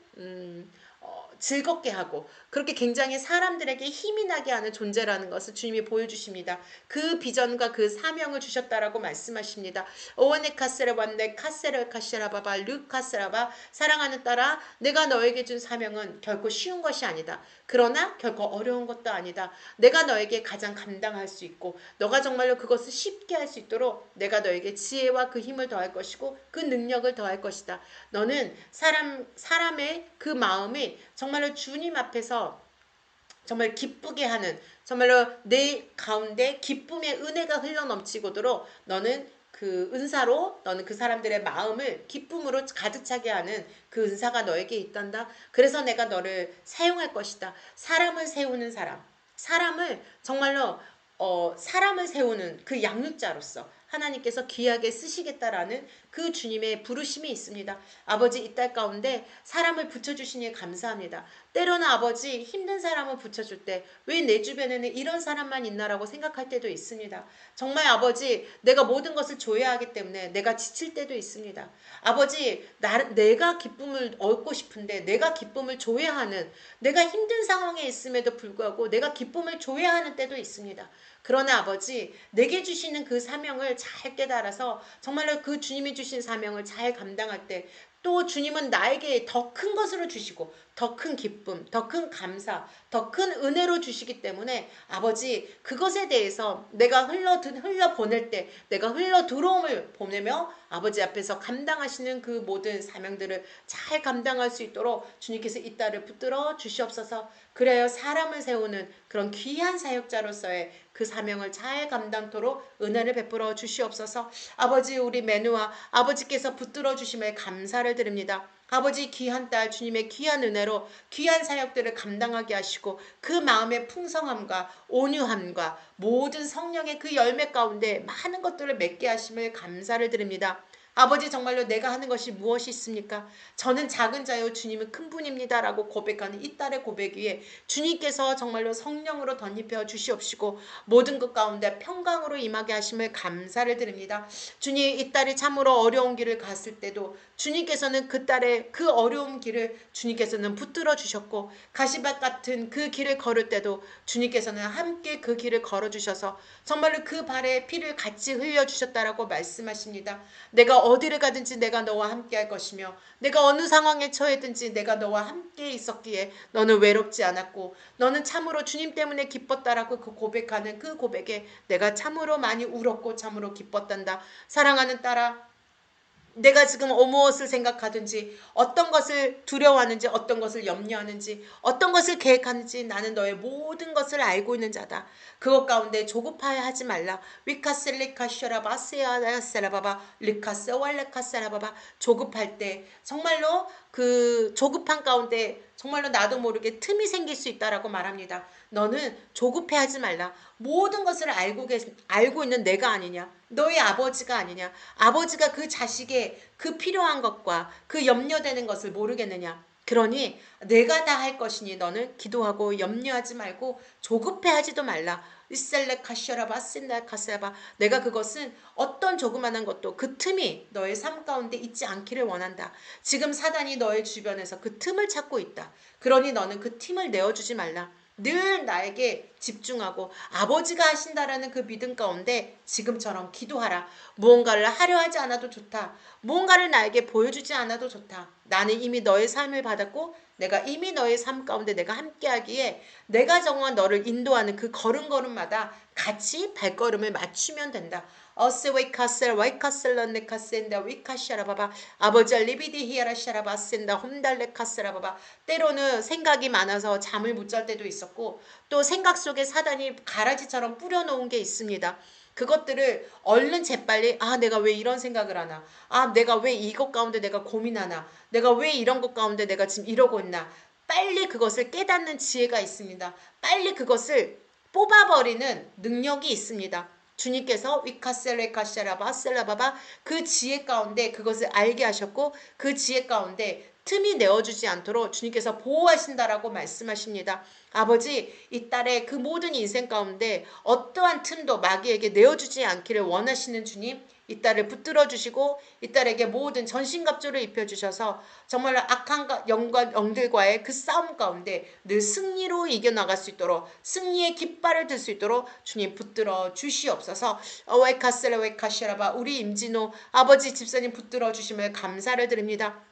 즐겁게 하고 그렇게 굉장히 사람들에게 힘이 나게 하는 존재라는 것을 주님이 보여주십니다. 그 비전과 그 사명을 주셨다라고 말씀하십니다. 오원의 카세라반네 카세라 카시라바바 류카세라바. 사랑하는 딸아, 내가 너에게 준 사명은 결코 쉬운 것이 아니다. 그러나 결코 어려운 것도 아니다. 내가 너에게 가장 감당할 수 있고 너가 정말로 그것을 쉽게 할 수 있도록 내가 너에게 지혜와 그 힘을 더할 것이고 그 능력을 더할 것이다. 너는 사람의 그 마음이 정말로 주님 앞에서 정말 기쁘게 하는, 정말로 내 가운데 기쁨의 은혜가 흘러넘치고도록 너는 그 은사로, 너는 그 사람들의 마음을 기쁨으로 가득 차게 하는 그 은사가 너에게 있단다. 그래서 내가 너를 사용할 것이다. 사람을 세우는 사람, 사람을 정말로 사람을 세우는 그 양육자로서 하나님께서 귀하게 쓰시겠다라는 그 주님의 부르심이 있습니다. 아버지 이 딸 가운데 사람을 붙여주시니 감사합니다. 때로는 아버지 힘든 사람을 붙여줄 때 왜 내 주변에는 이런 사람만 있나라고 생각할 때도 있습니다. 정말 아버지 내가 모든 것을 줘야 하기 때문에 내가 지칠 때도 있습니다. 아버지 내가 기쁨을 얻고 싶은데 내가 기쁨을 줘야 하는, 내가 힘든 상황에 있음에도 불구하고 내가 기쁨을 줘야 하는 때도 있습니다. 그러나 아버지 내게 주시는 그 사명을 잘 깨달아서 정말로 그 주님이 주신 사명을 잘 감당할 때 또 주님은 나에게 더 큰 것으로 주시고 더 큰 기쁨, 더 큰 감사, 더 큰 은혜로 주시기 때문에 아버지 그것에 대해서 내가 흘러보낼 때 내가 흘러들어옴을 보내며 아버지 앞에서 감당하시는 그 모든 사명들을 잘 감당할 수 있도록 주님께서 이 딸을 붙들어 주시옵소서. 그래야 사람을 세우는 그런 귀한 사역자로서의 그 사명을 잘 감당토록 은혜를 베풀어 주시옵소서. 아버지 우리 매누와 아버지께서 붙들어 주심에 감사를 드립니다. 아버지 귀한 딸 주님의 귀한 은혜로 귀한 사역들을 감당하게 하시고 그 마음의 풍성함과 온유함과 모든 성령의 그 열매 가운데 많은 것들을 맺게 하심을 감사를 드립니다. 아버지 정말로 내가 하는 것이 무엇이 있습니까? 저는 작은 자요 주님은 큰 분입니다 라고 고백하는 이 딸의 고백 위에 주님께서 정말로 성령으로 덧입혀 주시옵시고 모든 것 가운데 평강으로 임하게 하심을 감사를 드립니다. 주님 이 딸이 참으로 어려운 길을 갔을 때도 주님께서는 그 딸의 그 어려운 길을 주님께서는 붙들어 주셨고 가시밭 같은 그 길을 걸을 때도 주님께서는 함께 그 길을 걸어 주셔서 정말로 그 발에 피를 같이 흘려 주셨다라고 말씀하십니다. 내가 어디를 가든지 내가 너와 함께 할 것이며 내가 어느 상황에 처해든지 내가 너와 함께 있었기에 너는 외롭지 않았고 너는 참으로 주님 때문에 기뻤다라고 그 고백하는 그 고백에 내가 참으로 많이 울었고 참으로 기뻤단다. 사랑하는 딸아, 내가 지금 무엇을 생각하든지 어떤 것을 두려워하는지 어떤 것을 염려하는지 어떤 것을 계획하는지 나는 너의 모든 것을 알고 있는 자다. 그것 가운데 조급하지 말라. 위카셀리카셔라바세아세라바바 리카세왈레카세라바바 조급할 때 정말로 그 조급한 가운데 정말로 나도 모르게 틈이 생길 수 있다라고 말합니다. 너는 조급해하지 말라. 모든 것을 알고 있는 내가 아니냐. 너의 아버지가 아니냐. 아버지가 그 자식의 그 필요한 것과 그 염려되는 것을 모르겠느냐. 그러니 내가 다 할 것이니 너는 기도하고 염려하지 말고 조급해하지도 말라. 이셀레 카셔라바 신나 카세바 내가 그것은 어떤 조그만한 것도 그 틈이 너의 삶 가운데 있지 않기를 원한다. 지금 사단이 너의 주변에서 그 틈을 찾고 있다. 그러니 너는 그 틈을 내어주지 말라. 늘 나에게 집중하고 아버지가 하신다라는 그 믿음 가운데 지금처럼 기도하라. 무언가를 하려 하지 않아도 좋다. 무언가를 나에게 보여주지 않아도 좋다. 나는 이미 너의 삶을 받았고 내가 이미 너의 삶 가운데 내가 함께하기에 내가 정말 너를 인도하는 그 걸음걸음마다 같이 발걸음을 맞추면 된다. 어스 웨이카셀 와이카셀런네카센다 위카샤라바바 아버지 리비디 히아라샤라바센다 홈달레카스라바바 때로는 생각이 많아서 잠을 못 잘 때도 있었고 또 생각 속에 사단이 가라지처럼 뿌려놓은 게 있습니다. 그것들을 얼른 재빨리 내가 왜 이런 생각을 하나 내가 왜 이것 가운데 내가 고민하나 내가 왜 이런 것 가운데 내가 지금 이러고 있나 빨리 그것을 깨닫는 지혜가 있습니다. 빨리 그것을 뽑아버리는 능력이 있습니다. 주님께서 위카셀레카샤라바 셀라바바 그 지혜 가운데 그것을 알게 하셨고 그 지혜 가운데 틈이 내어주지 않도록 주님께서 보호하신다라고 말씀하십니다. 아버지 이 딸의 그 모든 인생 가운데 어떠한 틈도 마귀에게 내어주지 않기를 원하시는 주님 이 딸을 붙들어 주시고 이 딸에게 모든 전신갑주를 입혀주셔서 정말로 악한 영들과의 그 싸움 가운데 늘 승리로 이겨나갈 수 있도록 승리의 깃발을 들 수 있도록 주님 붙들어 주시옵소서. 웨카셀레 웨카시라바 우리 임진호 아버지 집사님 붙들어 주심을 감사를 드립니다.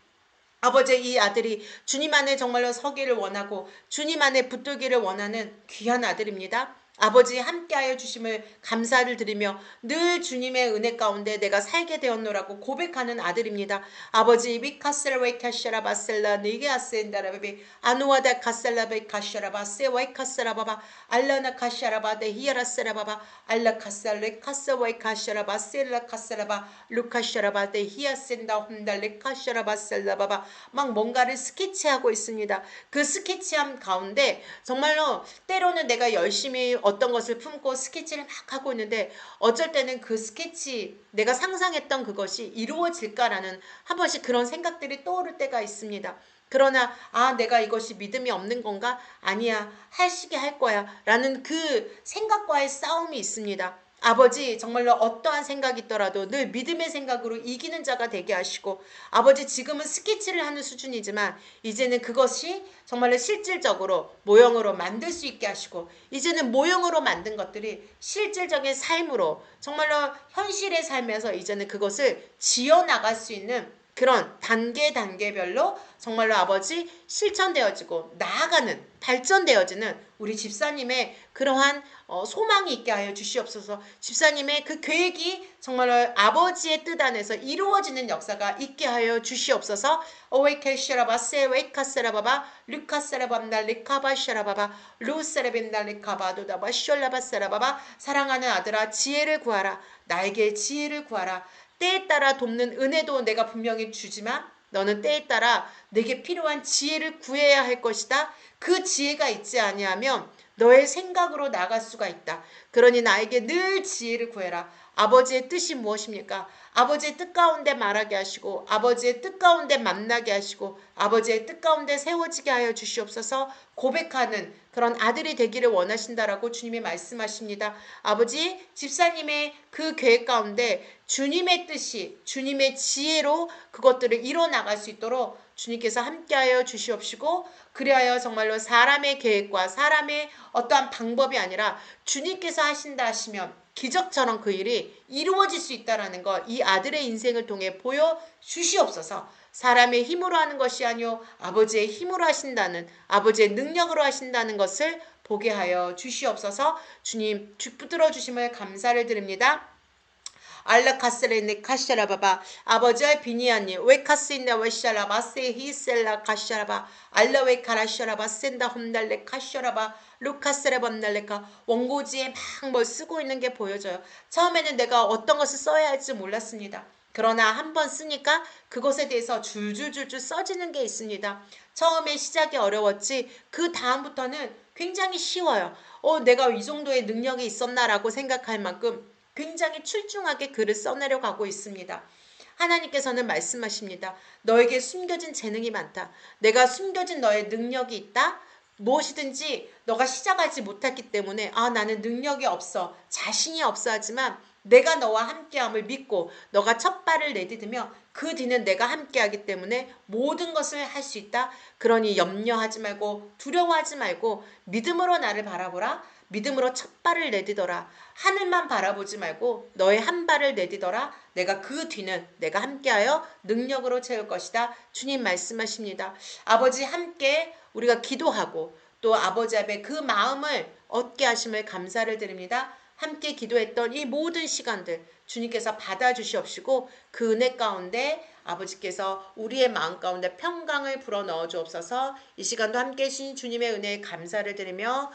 아버지 이 아들이 주님 안에 정말로 서기를 원하고 주님 안에 붙들기를 원하는 귀한 아들입니다. 아버지 함께하여 주심을 감사를 드리며 늘 주님의 은혜 가운데 내가 살게 되었노라고 고백하는 아들입니다. 아버지 비카셀웨이 카샤라바셀라 니게아센다라베비 아누와다 카셀라베 카샤라바세 와이 카셀라바바 알라나 카샤라바데 히아라셀라바바 알라 카셀레 카세와이 카샤라바셀라 카셀라바 루카샤라바데 히아센다 홈달레 카샤라바셀라바바 막 뭔가를 스케치하고 있습니다. 그 스케치함 가운데 정말로 때로는 내가 열심히 어떤 것을 품고 스케치를 막 하고 있는데 어쩔 때는 그 스케치 내가 상상했던 그것이 이루어질까라는 한 번씩 그런 생각들이 떠오를 때가 있습니다. 그러나 내가 이것이 믿음이 없는 건가? 아니야 하시게 할 거야 라는 그 생각과의 싸움이 있습니다. 아버지 정말로 어떠한 생각이 있더라도 늘 믿음의 생각으로 이기는 자가 되게 하시고 아버지 지금은 스케치를 하는 수준이지만 이제는 그것이 정말로 실질적으로 모형으로 만들 수 있게 하시고 이제는 모형으로 만든 것들이 실질적인 삶으로 정말로 현실의 삶에서 이제는 그것을 지어나갈 수 있는 그런 단계별로 정말로 아버지 실천되어지고 나아가는 발전되어지는 우리 집사님의 그러한 소망이 있게 하여 주시옵소서. 집사님의 그 계획이 정말로 아버지의 뜻 안에서 이루어지는 역사가 있게 하여 주시옵소서. 오웨케시라바 세웨이카세라바바 루카세라밤나 리카바시라바바 루세레빈나 리카바도다바 숄라바세라바바 사랑하는 아들아 지혜를 구하라. 나에게 지혜를 구하라. 때에 따라 돕는 은혜도 내가 분명히 주지만 너는 때에 따라 내게 필요한 지혜를 구해야 할 것이다. 그 지혜가 있지 아니하면 너의 생각으로 나갈 수가 있다. 그러니 나에게 늘 지혜를 구해라. 아버지의 뜻이 무엇입니까? 아버지의 뜻 가운데 말하게 하시고 아버지의 뜻 가운데 만나게 하시고 아버지의 뜻 가운데 세워지게 하여 주시옵소서. 고백하는 그런 아들이 되기를 원하신다라고 주님이 말씀하십니다. 아버지 집사님의 그 계획 가운데 주님의 뜻이 주님의 지혜로 그것들을 이뤄나갈 수 있도록 주님께서 함께하여 주시옵시고 그리하여 정말로 사람의 계획과 사람의 어떠한 방법이 아니라 주님께서 하신다 하시면 기적처럼 그 일이 이루어질 수 있다는 것 이 아들의 인생을 통해 보여주시옵소서. 사람의 힘으로 하는 것이 아니오 아버지의 힘으로 하신다는 아버지의 능력으로 하신다는 것을 보게 하여 주시옵소서. 주님 붙들어 주심을 감사를 드립니다. 알라카스레네 카샤라바바 아버지의 비니아님 웨카스인다 웨샤라바 세히셀라 카샤라바 알라웨 카라샤라바 센다 홈달레 카샤라바 루카스레밤달레카 원고지에 막 뭘 쓰고 있는 게 보여져요. 처음에는 내가 어떤 것을 써야 할지 몰랐습니다. 그러나 한번 쓰니까 그것에 대해서 줄줄줄줄 써지는 게 있습니다. 처음에 시작이 어려웠지 그 다음부터는 굉장히 쉬워요. 내가 이 정도의 능력이 있었나라고 생각할 만큼 굉장히 출중하게 글을 써내려 가고 있습니다. 하나님께서는 말씀하십니다. 너에게 숨겨진 재능이 많다. 내가 숨겨진 너의 능력이 있다. 무엇이든지 너가 시작하지 못했기 때문에 나는 능력이 없어. 자신이 없어 하지만 내가 너와 함께함을 믿고 너가 첫 발을 내디디며 그 뒤는 내가 함께하기 때문에 모든 것을 할 수 있다. 그러니 염려하지 말고 두려워하지 말고 믿음으로 나를 바라보라. 믿음으로 첫 발을 내디더라. 하늘만 바라보지 말고 너의 한 발을 내디더라. 내가 그 뒤는 내가 함께하여 능력으로 채울 것이다. 주님 말씀하십니다. 아버지 함께 우리가 기도하고 또 아버지 앞에 그 마음을 얻게 하심을 감사를 드립니다. 함께 기도했던 이 모든 시간들 주님께서 받아주시옵시고 그 은혜 가운데 아버지께서 우리의 마음 가운데 평강을 불어넣어 주옵소서. 이 시간도 함께 해주신 주님의 은혜에 감사를 드리며